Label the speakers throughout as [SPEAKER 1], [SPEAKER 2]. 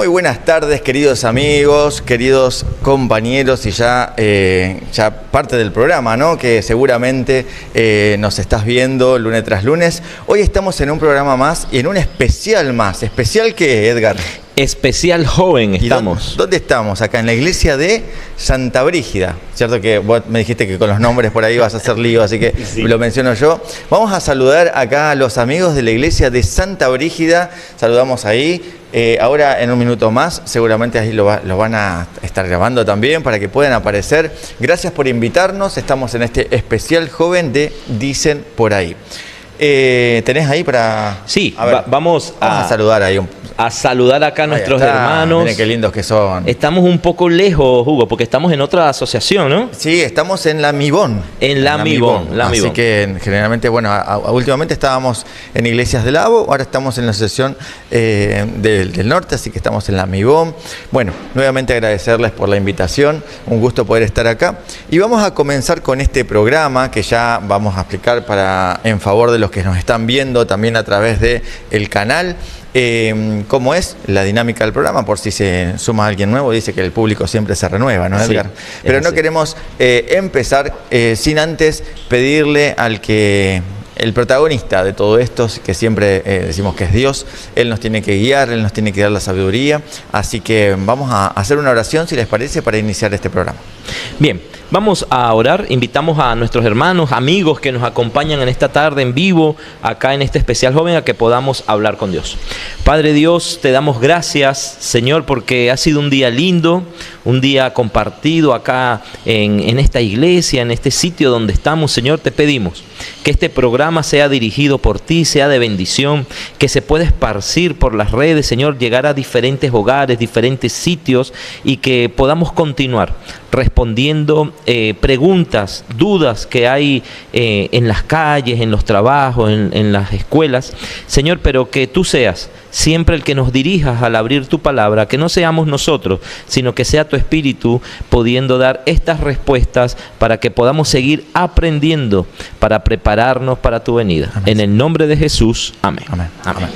[SPEAKER 1] Muy buenas tardes, queridos amigos, queridos compañeros y ya parte del programa, ¿no? Que seguramente nos estás viendo lunes tras lunes. Hoy estamos en un programa más y en un especial más. ¿Especial qué, Edgar?
[SPEAKER 2] Especial joven estamos.
[SPEAKER 1] ¿Dónde estamos? Acá en la iglesia de Santa Brígida. Cierto que vos me dijiste que con los nombres por ahí vas a hacer lío, así que sí, lo menciono yo. Vamos a saludar acá a los amigos de la iglesia de Santa Brígida. Saludamos ahí. Ahora en un minuto más, seguramente ahí lo van a estar grabando también para que puedan aparecer. Gracias por invitarnos. Estamos en este especial joven de Dicen por ahí. ¿Tenés ahí para...?
[SPEAKER 2] Sí,
[SPEAKER 1] vamos a saludar ahí
[SPEAKER 2] a saludar acá a nuestros hermanos.
[SPEAKER 1] Miren qué lindos que son.
[SPEAKER 2] Estamos un poco lejos, Hugo, porque estamos en otra asociación, ¿no?
[SPEAKER 1] Sí, estamos en la Mibón.
[SPEAKER 2] En la Mibón.
[SPEAKER 1] Así que generalmente, bueno, últimamente estábamos en Iglesias del Labo, ahora estamos en la asociación del norte, así que estamos en la Mibón. Bueno, nuevamente agradecerles por la invitación, un gusto poder estar acá. Y vamos a comenzar con este programa que ya vamos a explicar en favor de los que nos están viendo también a través del canal. ¿Cómo es la dinámica del programa? Por si se suma alguien nuevo, dice que el público siempre se renueva, ¿no, Edgar? Sí, pero no queremos empezar sin antes pedirle el protagonista de todo esto, que siempre decimos que es Dios. Él nos tiene que guiar, Él nos tiene que dar la sabiduría. Así que vamos a hacer una oración, si les parece, para iniciar este programa.
[SPEAKER 2] Bien, vamos a orar. Invitamos a nuestros hermanos, amigos que nos acompañan en esta tarde en vivo, acá en este especial joven, a que podamos hablar con Dios. Padre Dios, te damos gracias, Señor, porque ha sido un día lindo, un día compartido acá en esta iglesia, en este sitio donde estamos. Señor, te pedimos que este programa sea dirigido por ti, sea de bendición, que se pueda esparcir por las redes, Señor, llegar a diferentes hogares, diferentes sitios, y que podamos continuar respondiendo preguntas, dudas que hay en las calles, en los trabajos, en las escuelas, Señor, pero que tú seas siempre el que nos dirijas al abrir tu palabra, que no seamos nosotros, sino que sea tu Espíritu pudiendo dar estas respuestas para que podamos seguir aprendiendo, para prepararnos para tu venida. Amén. En el nombre de Jesús, amén.
[SPEAKER 1] Amén. Amén.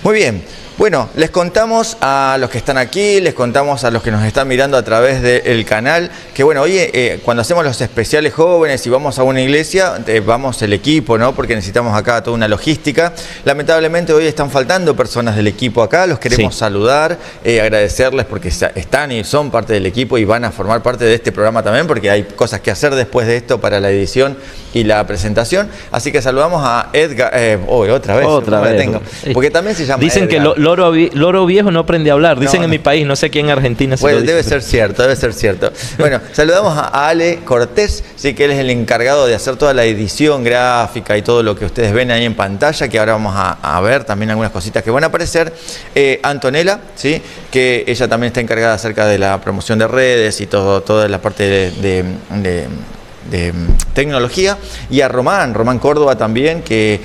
[SPEAKER 1] Muy bien. Bueno, les contamos a los que están aquí, les contamos a los que nos están mirando a través del canal, que bueno, hoy cuando hacemos los especiales jóvenes y vamos a una iglesia, vamos el equipo, ¿no? Porque necesitamos acá toda una logística. Lamentablemente hoy están faltando personas del equipo acá, los queremos saludar, agradecerles porque están y son parte del equipo y van a formar parte de este programa también, porque hay cosas que hacer después de esto para la edición y la presentación. Así que saludamos a Edgar, otra vez. Tengo, porque también se llama
[SPEAKER 2] Dicen Edgar. Que loro viejo no aprende a hablar, dicen en mi país, no sé aquí en Argentina.
[SPEAKER 1] Bueno, debe ser cierto. Bueno, saludamos a Ale Cortés, sí, que él es el encargado de hacer toda la edición gráfica y todo lo que ustedes ven ahí en pantalla, que ahora vamos a ver también algunas cositas que van a aparecer. Antonella, sí, que ella también está encargada acerca de la promoción de redes y toda la parte de tecnología, y a Román Córdoba también, que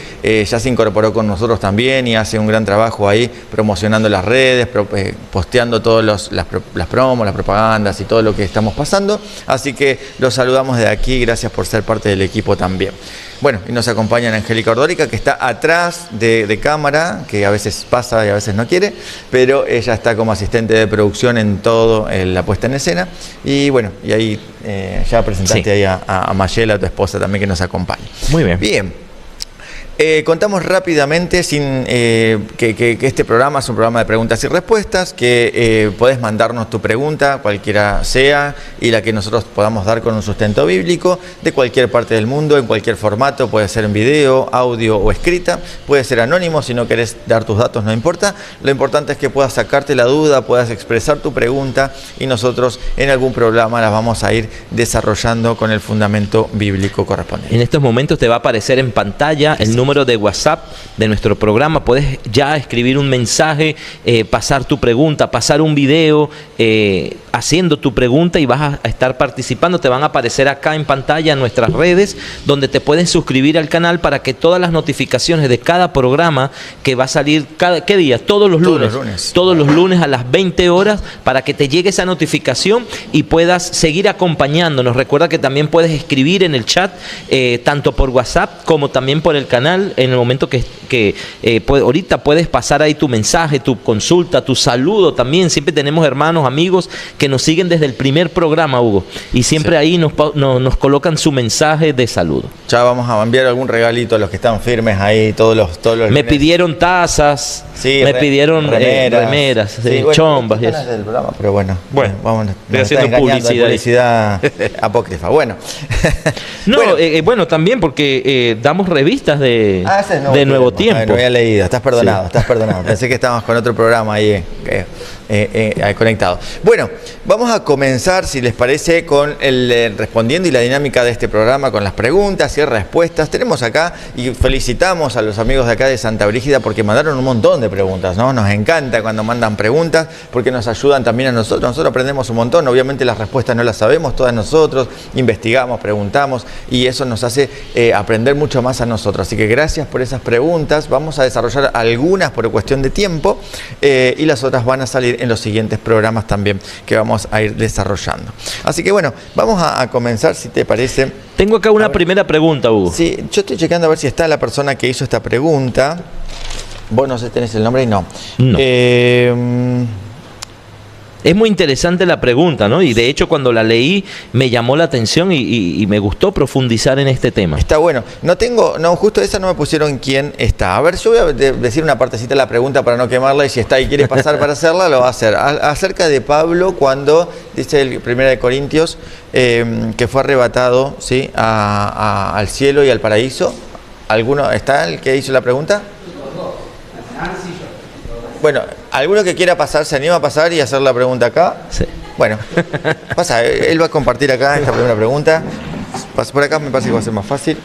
[SPEAKER 1] ya se incorporó con nosotros también y hace un gran trabajo ahí promocionando las redes, posteando todas las promos, las propagandas y todo lo que estamos pasando. Así que los saludamos de aquí, gracias por ser parte del equipo también. Bueno, y nos acompaña Angélica Ordórica, que está atrás de cámara, que a veces pasa y a veces no quiere, pero ella está como asistente de producción en todo, la puesta en escena. Y bueno, y ahí ya presentaste ahí a Mayela, tu esposa también, que nos acompaña.
[SPEAKER 2] Muy bien.
[SPEAKER 1] Bien. Contamos rápidamente que este programa es un programa de preguntas y respuestas, que podés mandarnos tu pregunta, cualquiera sea, y la que nosotros podamos dar con un sustento bíblico, de cualquier parte del mundo, en cualquier formato, puede ser en video, audio o escrita, puede ser anónimo, si no querés dar tus datos no importa, lo importante es que puedas sacarte la duda, puedas expresar tu pregunta, y nosotros en algún programa las vamos a ir desarrollando con el fundamento bíblico correspondiente.
[SPEAKER 2] En estos momentos te va a aparecer en pantalla el número de WhatsApp de nuestro programa. Puedes ya escribir un mensaje, pasar tu pregunta, pasar un video haciendo tu pregunta, y vas a estar participando. Te van a aparecer acá en pantalla nuestras redes, donde te puedes suscribir al canal para que todas las notificaciones de cada programa que va a salir ¿qué día? Todos los lunes a las 20 horas, para que te llegue esa notificación y puedas seguir acompañándonos. Recuerda que también puedes escribir en el chat, tanto por WhatsApp como también por el canal, final, en el momento ahorita puedes pasar ahí tu mensaje, tu consulta, tu saludo también. Siempre tenemos hermanos, amigos que nos siguen desde el primer programa, Hugo, y siempre ahí nos colocan su mensaje de saludo.
[SPEAKER 1] Ya vamos a enviar algún regalito a los que están firmes ahí, todos los
[SPEAKER 2] Me
[SPEAKER 1] lunes.
[SPEAKER 2] pidieron tazas, me pidieron remeras, chombas.
[SPEAKER 1] Bueno, del programa, pero bueno, vamos,
[SPEAKER 2] estoy haciendo
[SPEAKER 1] publicidad apócrifa. Bueno.
[SPEAKER 2] No, bueno, también porque damos revistas de Nuevo Tiempo.
[SPEAKER 1] No había leído, estás perdonado. Pensé que estábamos con otro programa ahí conectado. Bueno, vamos a comenzar, si les parece, con el respondiendo y la dinámica de este programa, con las preguntas y respuestas. Tenemos acá, y felicitamos a los amigos de acá de Santa Brígida porque mandaron un montón de preguntas, ¿no? Nos encanta cuando mandan preguntas porque nos ayudan también a nosotros. Nosotros aprendemos un montón, obviamente las respuestas no las sabemos todas nosotros, investigamos, preguntamos y eso nos hace aprender mucho más a nosotros. Así que gracias por esas preguntas. Vamos a desarrollar algunas por cuestión de tiempo y las otras van a salir en los siguientes programas también que vamos a ir desarrollando. Así que bueno, vamos a comenzar, si te parece.
[SPEAKER 2] Tengo acá una primera pregunta, Hugo.
[SPEAKER 1] Sí, yo estoy checando a ver si está la persona que hizo esta pregunta. Vos no sé, tenés el nombre y no.
[SPEAKER 2] Es muy interesante la pregunta, ¿no? Y de hecho cuando la leí me llamó la atención y me gustó profundizar en este tema.
[SPEAKER 1] Está bueno. Justo esa no me pusieron quién está. A ver, yo voy a decir una partecita de la pregunta para no quemarla y si está y quiere pasar para hacerla, lo va a hacer. Acerca de Pablo cuando, dice el 1 de Corintios, que fue arrebatado, ¿sí? al cielo y al paraíso. ¿Alguno está el que hizo la pregunta? Bueno, ¿alguno que quiera pasar, se anima a pasar y hacer la pregunta acá?
[SPEAKER 2] Sí.
[SPEAKER 1] Bueno, pasa, él va a compartir acá esta primera pregunta. Pasa por acá, me parece que va a ser más fácil.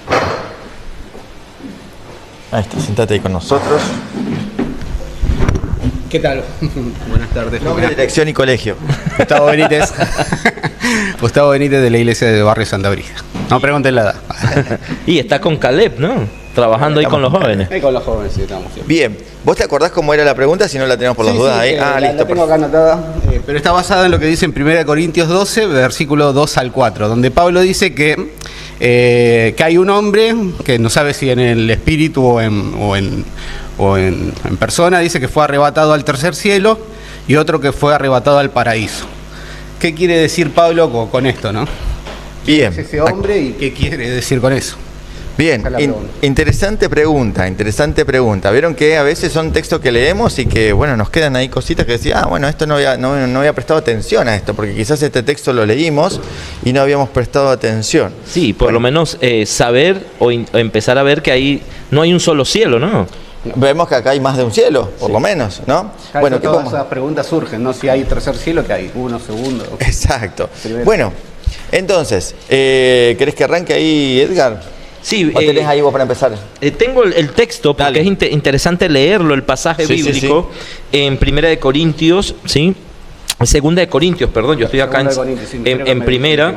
[SPEAKER 1] Ahí está, sentate ahí con nosotros.
[SPEAKER 3] ¿Qué tal? Buenas tardes.
[SPEAKER 1] Nombre, dirección y colegio.
[SPEAKER 3] Gustavo Benítez. Gustavo Benítez de la iglesia de Barrio Santa Brígida. No pregunten la edad.
[SPEAKER 2] Y está con Caleb, ¿no? Trabajando ahí con los jóvenes.
[SPEAKER 3] Con los jóvenes, sí, estamos bien.
[SPEAKER 1] Bien, ¿vos te acordás cómo era la pregunta? Si no la tenemos por las dudas ahí.
[SPEAKER 3] Listo. La tengo acá anotada, pero está basada en lo que dice en 1 Corintios 12, versículo 2 al 4, donde Pablo dice que hay un hombre que no sabe si en el espíritu o en persona, dice que fue arrebatado al tercer cielo y otro que fue arrebatado al paraíso. ¿Qué quiere decir Pablo con esto, no?
[SPEAKER 1] Bien.
[SPEAKER 3] ¿Quién es ese hombre y qué quiere decir con eso?
[SPEAKER 1] Bien, interesante pregunta. Vieron que a veces son textos que leemos y que, bueno, nos quedan ahí cositas que decían, esto no había prestado atención a esto, porque quizás este texto lo leímos y no habíamos prestado atención.
[SPEAKER 2] Sí, por lo menos saber o empezar a ver que ahí no hay un solo cielo, ¿no?
[SPEAKER 1] Vemos que acá hay más de un cielo, por lo menos, ¿no?
[SPEAKER 3] Bueno, todas esas preguntas surgen, ¿no? Si hay tercer cielo, que hay uno, segundo.
[SPEAKER 1] Exacto.
[SPEAKER 3] Primero.
[SPEAKER 1] Bueno, entonces, ¿querés que arranque ahí, Edgar?
[SPEAKER 2] Sí,
[SPEAKER 1] ¿O tenés ahí vos para empezar?
[SPEAKER 2] Tengo el texto porque
[SPEAKER 1] Dale.
[SPEAKER 2] es interesante leerlo, el pasaje bíblico en 1 Corintios, ¿sí? Segunda de Corintios, perdón, yo estoy acá en primera.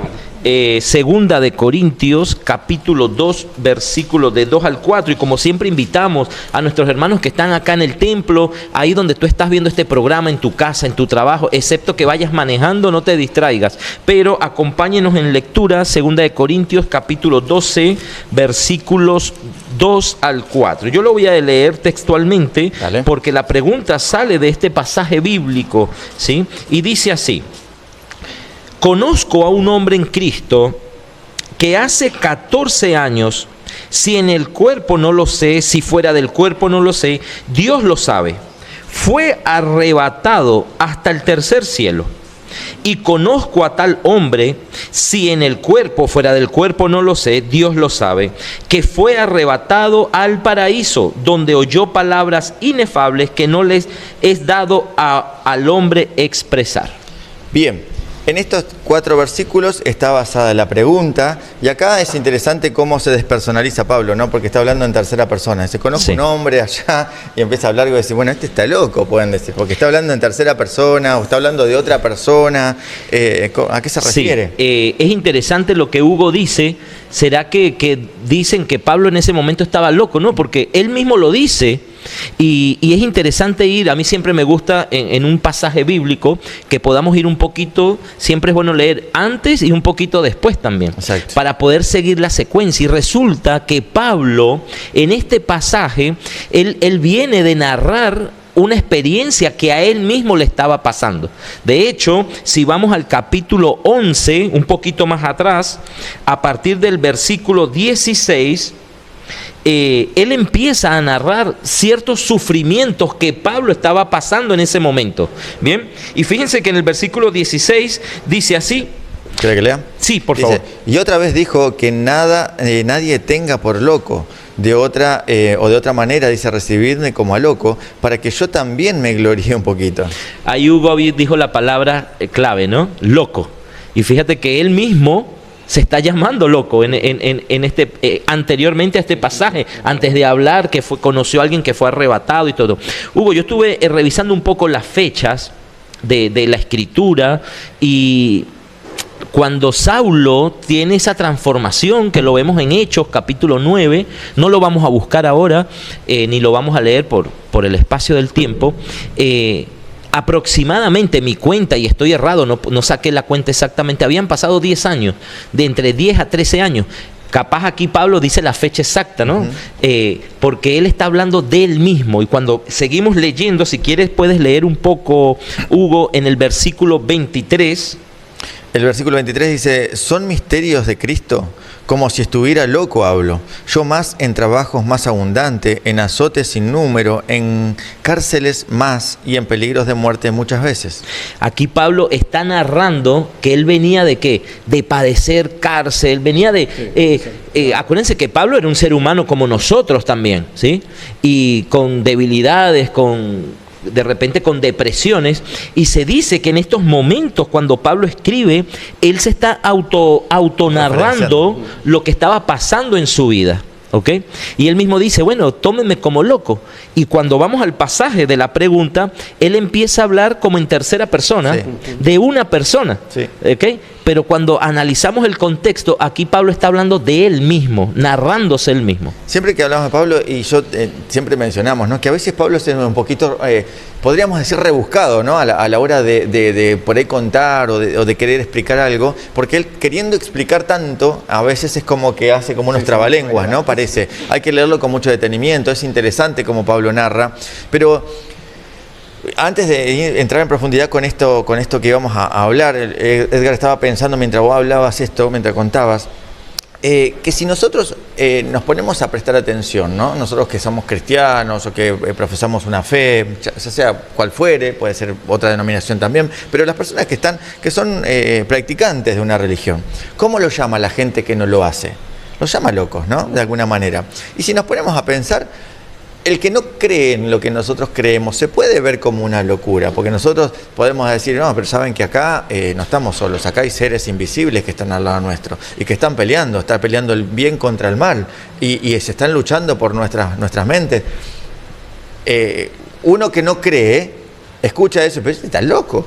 [SPEAKER 2] Segunda de Corintios, capítulo 2, versículos de 2 al 4. Y como siempre invitamos a nuestros hermanos que están acá en el templo, ahí donde tú estás viendo este programa, en tu casa, en tu trabajo, excepto que vayas manejando, no te distraigas. Pero acompáñenos en lectura, Segunda de Corintios, capítulo 12, versículos 2 al 4. Yo lo voy a leer textualmente. Dale. Porque la pregunta sale de este pasaje bíblico, ¿sí? Y dice así: conozco a un hombre en Cristo que hace 14 años, si en el cuerpo no lo sé, si fuera del cuerpo no lo sé, Dios lo sabe, fue arrebatado hasta el tercer cielo. Y conozco a tal hombre, si en el cuerpo, fuera del cuerpo no lo sé, Dios lo sabe, que fue arrebatado al paraíso, donde oyó palabras inefables que no les es dado al hombre expresar.
[SPEAKER 1] Bien. En estos 4 versículos está basada la pregunta, y acá es interesante cómo se despersonaliza Pablo, ¿no? Porque está hablando en tercera persona. Se conoce un hombre allá y empieza a hablar y dice, bueno, este está loco, pueden decir, porque está hablando en tercera persona o está hablando de otra persona. ¿A qué se refiere?
[SPEAKER 2] Sí, es interesante lo que Hugo dice, ¿Será que dicen que Pablo en ese momento estaba loco? No, porque él mismo lo dice. Y es interesante ir, a mí siempre me gusta en un pasaje bíblico que podamos ir un poquito, siempre es bueno leer antes y un poquito después también,
[SPEAKER 1] Exacto.
[SPEAKER 2] para poder seguir la secuencia. Y resulta que Pablo en este pasaje, él viene de narrar una experiencia que a él mismo le estaba pasando. De hecho, si vamos al capítulo 11, un poquito más atrás, a partir del versículo 16, él empieza a narrar ciertos sufrimientos que Pablo estaba pasando en ese momento. Bien, y fíjense que en el versículo 16 dice así.
[SPEAKER 1] ¿Quiere que lea?
[SPEAKER 2] Sí, por
[SPEAKER 1] Dice,
[SPEAKER 2] favor.
[SPEAKER 1] y otra vez dijo que nadie tenga por loco. De otra manera, dice, recibirme como a loco, para que yo también me gloríe un poquito.
[SPEAKER 2] Ahí Hugo dijo la palabra clave, ¿no? Loco. Y fíjate que él mismo se está llamando loco anteriormente a este pasaje, antes de hablar que conoció a alguien que fue arrebatado y todo. Hugo, yo estuve revisando un poco las fechas de la escritura, y cuando Saulo tiene esa transformación, que lo vemos en Hechos capítulo 9, no lo vamos a buscar ahora, ni lo vamos a leer por el espacio del tiempo, aproximadamente mi cuenta, y estoy errado, no saqué la cuenta exactamente, habían pasado 10 años, de entre 10 a 13 años. Capaz aquí Pablo dice la fecha exacta, ¿no? Porque él está hablando de él mismo. Y cuando seguimos leyendo, si quieres puedes leer un poco, Hugo, en el versículo 23.
[SPEAKER 1] El versículo 23 dice, son misterios de Cristo, como si estuviera loco hablo. Yo más en trabajos más abundante, en azotes sin número, en cárceles más y en peligros de muerte muchas veces.
[SPEAKER 2] Aquí Pablo está narrando que él venía de ¿qué? De padecer cárcel, venía de... acuérdense que Pablo era un ser humano como nosotros también, ¿sí? Y con debilidades, de repente con depresiones, y se dice que en estos momentos cuando Pablo escribe, él se está autonarrando lo que estaba pasando en su vida, ¿ok? Y él mismo dice, bueno, tómenme como loco. Y cuando vamos al pasaje de la pregunta, él empieza a hablar como en tercera persona, sí, de una persona,
[SPEAKER 1] sí,
[SPEAKER 2] ¿ok? Pero cuando analizamos el contexto, aquí Pablo está hablando de él mismo, narrándose él mismo.
[SPEAKER 1] Siempre que hablamos de Pablo, y yo siempre mencionamos, ¿no?, que a veces Pablo es un poquito, podríamos decir, rebuscado, ¿no?, a la hora de por ahí contar o de querer explicar algo, porque él queriendo explicar tanto, a veces es como que hace como unos trabalenguas, ¿no? Parece. Hay que leerlo con mucho detenimiento, es interesante como Pablo narra, pero... Antes de entrar en profundidad con esto que íbamos a hablar, Edgar, estaba pensando mientras vos hablabas esto, mientras contabas, que si nosotros nos ponemos a prestar atención, ¿no?, nosotros que somos cristianos o que profesamos una fe, ya sea cual fuere, puede ser otra denominación también, pero las personas que son practicantes de una religión, ¿cómo lo llama la gente que no lo hace? Los llama locos, ¿no?, de alguna manera. Y si nos ponemos a pensar, el que no cree en lo que nosotros creemos se puede ver como una locura, porque nosotros podemos decir, no, pero saben que acá no estamos solos, acá hay seres invisibles que están al lado nuestro y que están peleando el bien contra el mal y se están luchando por nuestras mentes. Uno que no cree, escucha eso y dice, está loco.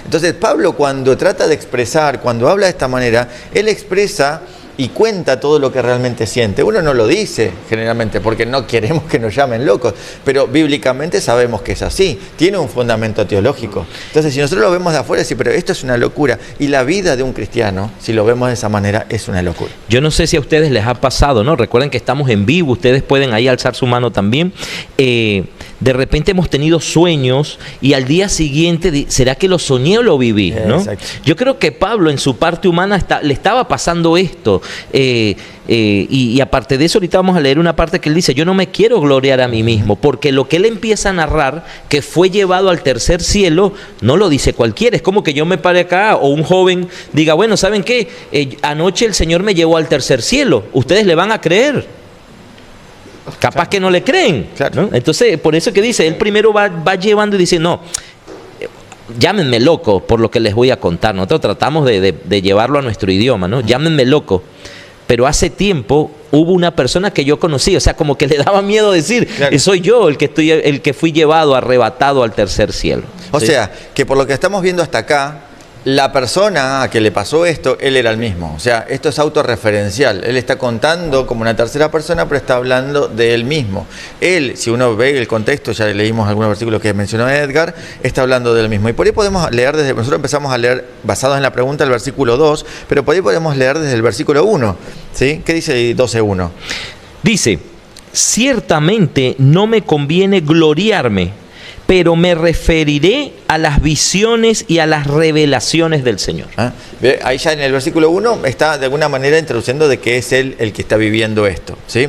[SPEAKER 1] Entonces Pablo, cuando trata de expresar, cuando habla de esta manera, él expresa y cuenta todo lo que realmente siente. Uno no lo dice generalmente porque no queremos que nos llamen locos, pero bíblicamente sabemos que es así, tiene un fundamento teológico. Entonces, si nosotros lo vemos de afuera, sí, pero esto es una locura. Y la vida de un cristiano, si lo vemos de esa manera, es una locura.
[SPEAKER 2] Yo no sé si a ustedes les ha pasado, ¿no? Recuerden que estamos en vivo, ustedes pueden ahí alzar su mano también. De repente hemos tenido sueños y al día siguiente, ¿será que lo soñé o lo viví? ¿No? Yo creo que Pablo en su parte humana le estaba pasando esto. Y aparte de eso, ahorita vamos a leer una parte que él dice, yo no me quiero gloriar a mí mismo, porque lo que él empieza a narrar, que fue llevado al tercer cielo, no lo dice cualquiera. Es como que yo me pare acá o un joven diga, bueno, ¿saben qué? Anoche el Señor me llevó al tercer cielo. ¿Ustedes le van a creer? Capaz que no le creen, ¿no? Entonces, por eso que dice, él primero va llevando y dice, no, llámenme loco por lo que les voy a contar. Nosotros tratamos de llevarlo a nuestro idioma, ¿no? Llámenme loco. Pero hace tiempo hubo una persona que yo conocí, o sea, como que le daba miedo decir, claro, soy yo el que fui llevado, arrebatado al tercer cielo.
[SPEAKER 1] O sea, que por lo que estamos viendo hasta acá, la persona a que le pasó esto, él era el mismo. O sea, esto es autorreferencial. Él está contando como una tercera persona, pero está hablando de él mismo. Él, si uno ve el contexto, ya leímos algunos versículos que mencionó Edgar, está hablando de él mismo. Y por ahí podemos leer nosotros empezamos a leer basados en la pregunta del versículo 2, pero por ahí podemos leer desde el versículo 1. ¿Sí? ¿Qué dice 12:1?
[SPEAKER 2] Dice, ciertamente no me conviene gloriarme, pero me referiré a las visiones y a las revelaciones del Señor.
[SPEAKER 1] Ahí ya en el versículo 1 está de alguna manera introduciendo de que es él el que está viviendo esto. ¿Sí?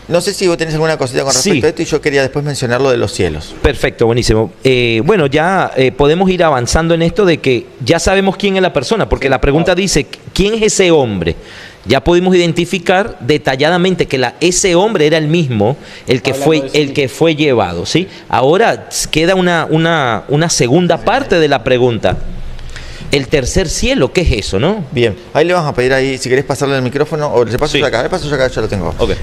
[SPEAKER 1] No sé si vos tenés alguna cosita con respecto a esto, y yo quería después mencionar lo de los cielos.
[SPEAKER 2] Perfecto, buenísimo. Bueno, ya podemos ir avanzando en esto de que ya sabemos quién es la persona, porque la pregunta dice, ¿quién es ese hombre? Ya pudimos identificar detalladamente que ese hombre era el mismo, el que fue llevado, ¿sí? Ahora queda una segunda parte de la pregunta. El tercer cielo, ¿qué es eso, no?
[SPEAKER 1] Bien, ahí le vamos a pedir ahí, si querés pasarle el micrófono, o le paso yo acá, ya lo tengo.
[SPEAKER 2] Okay.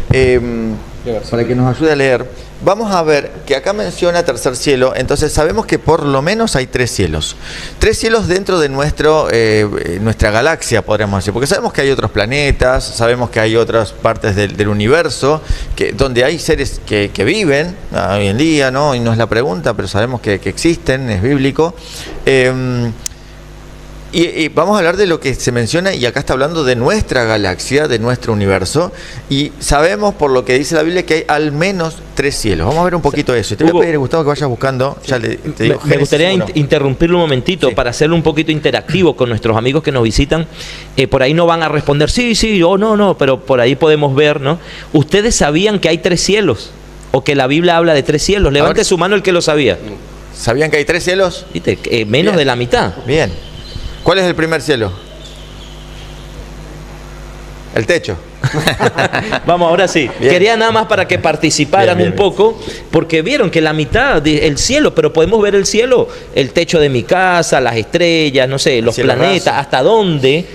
[SPEAKER 1] Para que nos ayude a leer. Vamos a ver que acá menciona tercer cielo, entonces sabemos que por lo menos hay 3 cielos. 3 cielos dentro de nuestra galaxia, podríamos decir, porque sabemos que hay otros planetas, sabemos que hay otras partes del universo, donde hay seres que viven hoy en día, ¿no? Y no es la pregunta, pero sabemos que existen, es bíblico. Y vamos a hablar de lo que se menciona, y acá está hablando de nuestra galaxia, de nuestro universo, y sabemos por lo que dice la Biblia que hay al menos 3 cielos. Vamos a ver un poquito eso. Y te voy a pedir, Gustavo, que vayas buscando. Ya te digo,
[SPEAKER 2] me gustaría interrumpirlo un momentito para hacerlo un poquito interactivo con nuestros amigos que nos visitan. Por ahí no van a responder sí, o no, pero por ahí podemos ver, ¿no? ¿Ustedes sabían que hay 3 cielos? ¿O que la Biblia habla de 3 cielos? Levante su mano el que lo sabía.
[SPEAKER 1] ¿Sabían que hay 3 cielos?
[SPEAKER 2] ¿Viste? Menos de la mitad.
[SPEAKER 1] Bien. ¿Cuál es el primer cielo? El techo.
[SPEAKER 2] Vamos, ahora sí. Bien. Quería nada más para que participaran un poco, porque vieron que la mitad del cielo, pero podemos ver el cielo, el techo de mi casa, las estrellas, no sé, los planetas, hasta dónde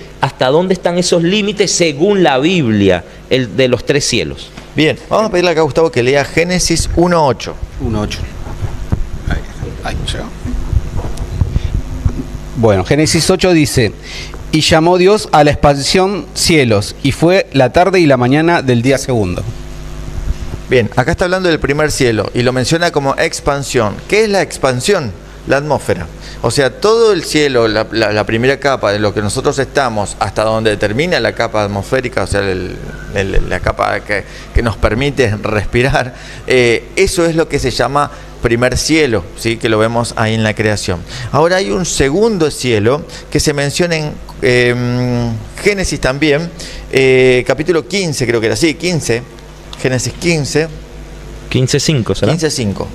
[SPEAKER 2] están esos límites según la Biblia, el de los 3 cielos.
[SPEAKER 1] Bien, vamos a pedirle acá a Gustavo que lea Génesis 1:8.
[SPEAKER 3] 1:8. Ahí llegó. Bueno, Génesis 8 dice, y llamó Dios a la expansión cielos, y fue la tarde y la mañana del día segundo.
[SPEAKER 1] Bien, acá está hablando del primer cielo, y lo menciona como expansión. ¿Qué es la expansión? La atmósfera. O sea, todo el cielo, la primera capa de lo que nosotros estamos, hasta donde termina la capa atmosférica, o sea, la capa que nos permite respirar, eso es lo que se llama primer cielo, ¿sí? Que lo vemos ahí en la creación. Ahora hay un segundo cielo que se menciona en Génesis también, capítulo 15, creo que era así, 15, Génesis 15.
[SPEAKER 2] 15:5, ¿será?
[SPEAKER 1] 15:5.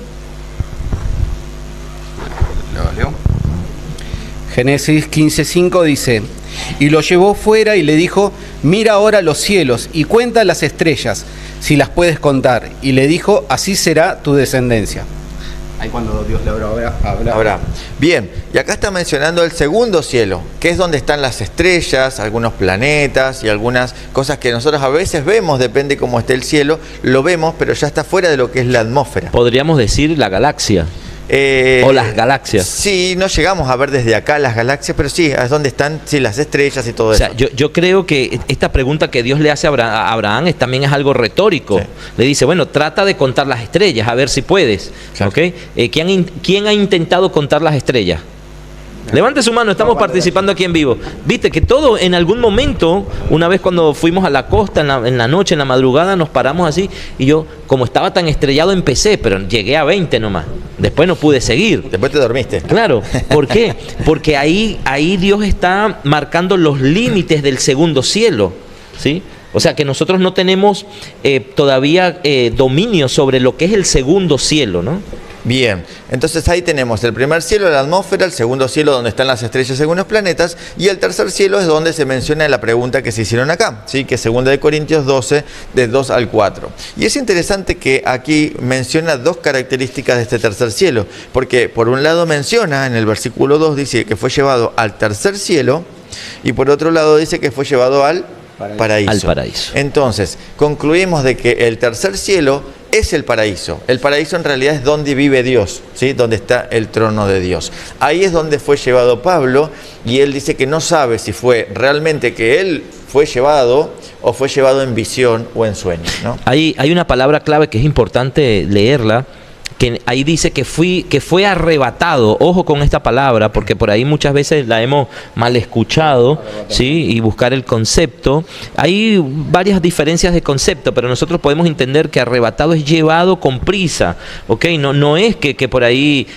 [SPEAKER 3] Génesis 15:5 dice, y lo llevó fuera y le dijo, mira ahora los cielos y cuenta las estrellas, si las puedes contar. Y le dijo, así será tu descendencia. Ahí cuando Dios le habla.
[SPEAKER 1] Bien, y acá está mencionando el segundo cielo, que es donde están las estrellas, algunos planetas y algunas cosas que nosotros a veces vemos, depende cómo esté el cielo, lo vemos, pero ya está fuera de lo que es la atmósfera.
[SPEAKER 2] Podríamos decir la galaxia. O las galaxias.
[SPEAKER 1] Sí, no llegamos a ver desde acá las galaxias, pero sí, es donde están las estrellas y todo eso.
[SPEAKER 2] O sea, yo creo que esta pregunta que Dios le hace a Abraham también es algo retórico. Sí. Le dice, bueno, trata de contar las estrellas, a ver si puedes. Claro. ¿Okay? ¿Quién ha intentado contar las estrellas? Levante su mano, estamos participando aquí en vivo. Viste que todo en algún momento, una vez cuando fuimos a la costa en la noche, en la madrugada, nos paramos así, y yo, como estaba tan estrellado, empecé, pero llegué a 20 nomás. Después no pude seguir.
[SPEAKER 1] Después te dormiste.
[SPEAKER 2] Claro. ¿Por qué? Porque ahí Dios está marcando los límites del segundo cielo, ¿sí? O sea que nosotros no tenemos todavía dominio sobre lo que es el segundo cielo, ¿no?
[SPEAKER 1] Bien, entonces ahí tenemos el primer cielo, la atmósfera, el segundo cielo donde están las estrellas según los planetas, y el tercer cielo es donde se menciona la pregunta que se hicieron acá, ¿sí? Que es 2 Corintios 12, de 2 al 4. Y es interesante que aquí menciona 2 características de este tercer cielo, porque por un lado menciona en el versículo 2, dice que fue llevado al tercer cielo, y por otro lado dice que fue llevado al paraíso.
[SPEAKER 2] Al paraíso.
[SPEAKER 1] Entonces, concluimos de que el tercer cielo es el paraíso. El paraíso en realidad es donde vive Dios, ¿sí? Donde está el trono de Dios. Ahí es donde fue llevado Pablo, y él dice que no sabe si fue realmente que él fue llevado o fue llevado en visión o en sueño, ¿no?
[SPEAKER 2] Hay una palabra clave que es importante leerla, que ahí dice que fue arrebatado. Ojo con esta palabra, porque por ahí muchas veces la hemos mal escuchado, ¿sí? Y buscar el concepto. Hay varias diferencias de concepto, pero nosotros podemos entender que arrebatado es llevado con prisa, ¿ok? No es que por ahí,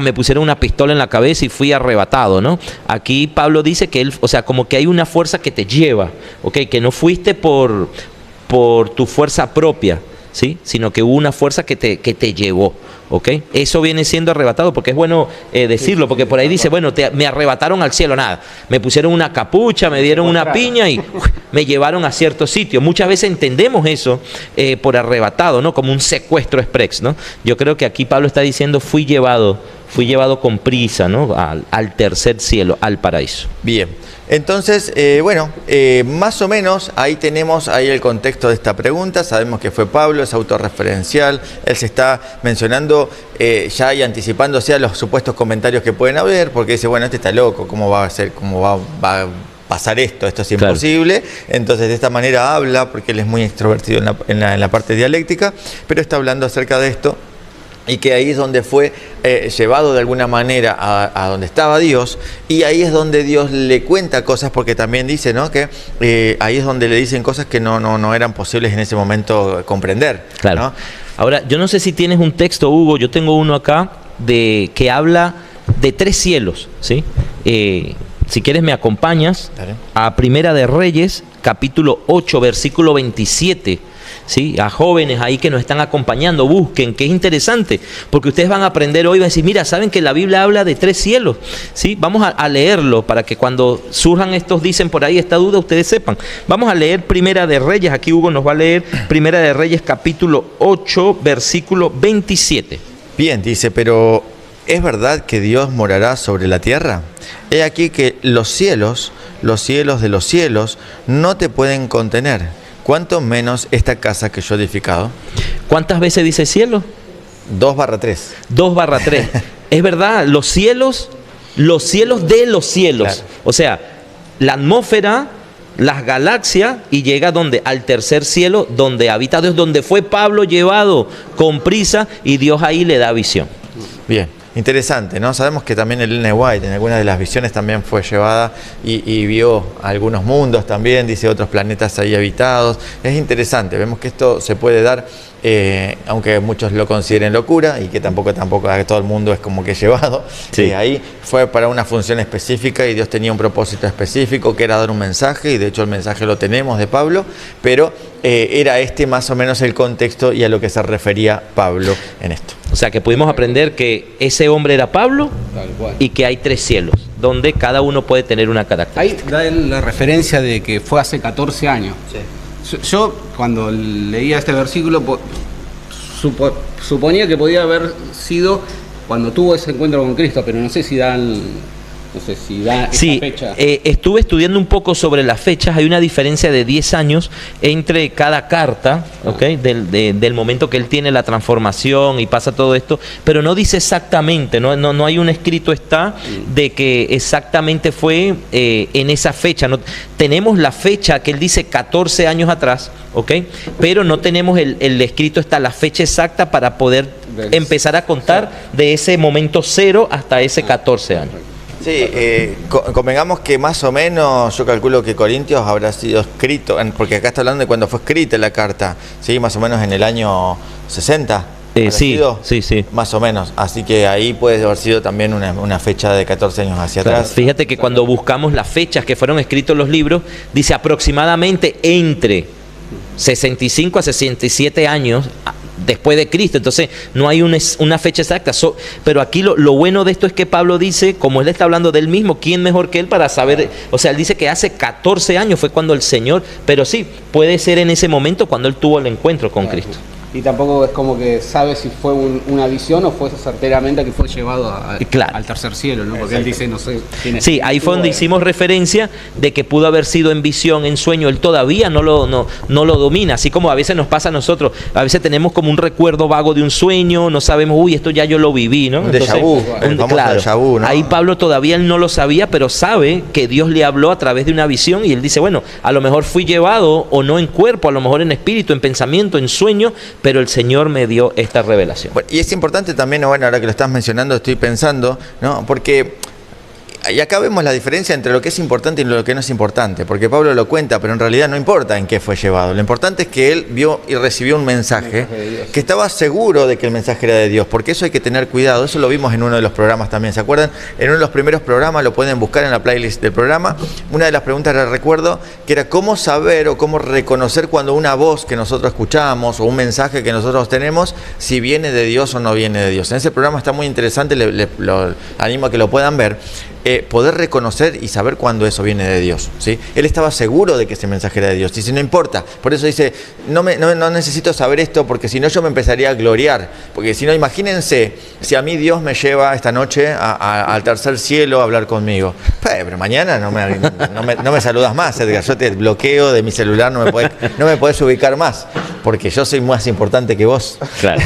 [SPEAKER 2] me pusieron una pistola en la cabeza y fui arrebatado, ¿no? Aquí Pablo dice que él, o sea, como que hay una fuerza que te lleva, ¿ok? Que no fuiste por tu fuerza propia, ¿sí? Sino que hubo una fuerza que te llevó, ¿ok? Eso viene siendo arrebatado, porque es bueno decirlo, porque por ahí dice, bueno, me arrebataron al cielo, nada, me pusieron una capucha, me dieron una piña y me llevaron a cierto sitio. Muchas veces entendemos eso por arrebatado, ¿no? Como un secuestro express, ¿no? Yo creo que aquí Pablo está diciendo, fui llevado con prisa, ¿no? Al tercer cielo, al paraíso.
[SPEAKER 1] Bien, entonces, más o menos ahí tenemos el contexto de esta pregunta. Sabemos que fue Pablo, es autorreferencial, él se está mencionando ya y anticipándose a los supuestos comentarios que pueden haber, porque dice, bueno, este está loco, ¿cómo va a ser? ¿Cómo va a pasar esto? Esto es imposible. Claro. Entonces de esta manera habla, porque él es muy extrovertido en la parte dialéctica, pero está hablando acerca de esto, y que ahí es donde fue llevado de alguna manera a donde estaba Dios, y ahí es donde Dios le cuenta cosas, porque también dice, ¿no?, que ahí es donde le dicen cosas que no eran posibles en ese momento comprender.
[SPEAKER 2] Claro. ¿No? Ahora, yo no sé si tienes un texto, Hugo, yo tengo uno acá que habla de 3 cielos, ¿sí? Si quieres me acompañas. Dale. A Primera de Reyes, capítulo 8, versículo 27. ¿Sí? A jóvenes ahí que nos están acompañando, busquen, que es interesante, porque ustedes van a aprender hoy, van a decir, mira, saben que la Biblia habla de 3 cielos, ¿sí? Vamos a leerlo para que cuando surjan estos, dicen por ahí esta duda, ustedes sepan. Vamos a leer Primera de Reyes, aquí Hugo nos va a leer Primera de Reyes capítulo 8, versículo 27.
[SPEAKER 1] Bien, dice, pero ¿es verdad que Dios morará sobre la tierra? He aquí que los cielos de los cielos no te pueden contener, cuánto menos esta casa que yo he edificado.
[SPEAKER 2] ¿Cuántas veces dice cielo?
[SPEAKER 1] 2/3.
[SPEAKER 2] 2/3. Es verdad, los cielos de los cielos. Claro. O sea, la atmósfera, las galaxias, y llega donde, al tercer cielo, donde habita Dios, donde fue Pablo llevado con prisa, y Dios ahí le da visión.
[SPEAKER 1] Bien. Interesante, ¿no? Sabemos que también Ellen White en algunas de las visiones también fue llevada y vio algunos mundos también, dice otros planetas ahí habitados. Es interesante, vemos que esto se puede dar, aunque muchos lo consideren locura, y que tampoco a todo el mundo es como que llevado. Sí. Ahí fue para una función específica, y Dios tenía un propósito específico, que era dar un mensaje, y de hecho el mensaje lo tenemos de Pablo, pero era más o menos el contexto y a lo que se refería Pablo en esto.
[SPEAKER 2] O sea, que pudimos aprender que ese hombre era Pablo, y que hay 3 cielos, donde cada uno puede tener una característica.
[SPEAKER 3] Ahí da la referencia de que fue hace 14 años. Sí. Yo, cuando leía este versículo, suponía que podía haber sido cuando tuvo ese encuentro con Cristo, pero no sé si da esa fecha.
[SPEAKER 2] Estuve estudiando un poco sobre las fechas. Hay una diferencia de 10 años entre cada carta, ¿okay? Del momento que él tiene la transformación y pasa todo esto, pero no dice exactamente, no hay un escrito de que exactamente fue en esa fecha. No, tenemos la fecha que él dice 14 años atrás, ¿okay? Pero no tenemos el escrito, la fecha exacta para poder empezar a contar de ese momento 0 hasta ese 14 años.
[SPEAKER 1] Sí, convengamos que más o menos yo calculo que Corintios habrá sido escrito, porque acá está hablando de cuando fue escrita la carta, ¿sí? Más o menos en el año 60.
[SPEAKER 2] Sí.
[SPEAKER 1] Más o menos, así que ahí puede haber sido también una fecha de 14 años hacia atrás.
[SPEAKER 2] Fíjate que cuando buscamos las fechas que fueron escritos los libros, dice aproximadamente entre 65 a 67 años después de Cristo. Entonces no hay una fecha exacta, pero aquí lo bueno de esto es que Pablo dice, como él está hablando de él mismo, ¿quién mejor que él para saber? O sea, él dice que hace 14 años fue cuando el Señor, pero sí, puede ser en ese momento cuando él tuvo el encuentro con Cristo.
[SPEAKER 3] y tampoco es como que sabe si fue una visión o fue certeramente que fue llevado
[SPEAKER 2] Claro.
[SPEAKER 3] al tercer cielo, ¿no? Porque él dice, no sé.
[SPEAKER 2] Sí, ahí fue donde hicimos referencia de que pudo haber sido en visión, en sueño. Él todavía no lo domina, así como a veces nos pasa a nosotros. A veces tenemos como un recuerdo vago de un sueño, no sabemos, uy, esto ya yo lo viví, ¿no?
[SPEAKER 1] Un déjà vu, el famoso déjà vu, ¿no?
[SPEAKER 2] Ahí Pablo todavía él no lo sabía, pero sabe que Dios le habló a través de una visión y él dice, bueno, a lo mejor fui llevado o no en cuerpo, a lo mejor en espíritu, en pensamiento, en sueño, pero el Señor me dio esta revelación.
[SPEAKER 1] Bueno, y es importante también, bueno, ahora que lo estás mencionando, estoy pensando, ¿no? Porque y acá vemos la diferencia entre lo que es importante y lo que no es importante, porque Pablo lo cuenta, pero en realidad no importa en qué fue llevado. Lo importante es que él vio y recibió un mensaje que estaba seguro de que el mensaje era de Dios, porque eso hay que tener cuidado. Eso lo vimos en uno de los programas también, ¿se acuerdan? En uno de los primeros programas, lo pueden buscar en la playlist del programa, una de las preguntas era, recuerdo, que era cómo saber o cómo reconocer cuando una voz que nosotros escuchamos o un mensaje que nosotros tenemos, si viene de Dios o no viene de Dios. En ese programa está muy interesante, lo animo a que lo puedan ver. Poder reconocer y saber cuándo eso viene de Dios, ¿sí? Él estaba seguro de que ese mensaje era de Dios. Dice, no importa. Por eso dice, no necesito saber esto, porque si no yo me empezaría a gloriar. Porque si no, imagínense, si a mí Dios me lleva esta noche al tercer cielo a hablar conmigo. Pero mañana no me saludas más, Edgar. Yo te bloqueo de mi celular, no me podés ubicar más, porque yo soy más importante que vos.
[SPEAKER 2] Claro.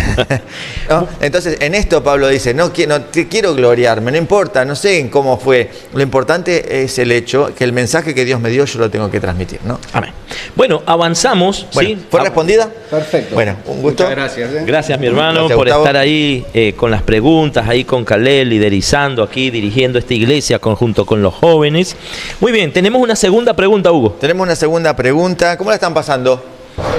[SPEAKER 1] ¿No? Entonces, en esto Pablo dice, no quiero gloriarme, no importa, no sé en cómo fue. Lo importante es el hecho que el mensaje que Dios me dio yo lo tengo que transmitir, ¿no?
[SPEAKER 2] Amén. Bueno, avanzamos.
[SPEAKER 1] Bueno,
[SPEAKER 2] ¿sí?
[SPEAKER 1] ¿fue respondida?
[SPEAKER 3] Perfecto.
[SPEAKER 1] Bueno, un gusto.
[SPEAKER 3] Muchas gracias.
[SPEAKER 2] Gracias, mi hermano,
[SPEAKER 1] Gracias,
[SPEAKER 2] por
[SPEAKER 1] Gustavo.
[SPEAKER 2] estar ahí con las preguntas, ahí con Caleb, liderizando aquí, dirigiendo esta iglesia junto con los jóvenes. Muy bien, tenemos una segunda pregunta, Hugo.
[SPEAKER 1] Tenemos una segunda pregunta. ¿Cómo la están pasando?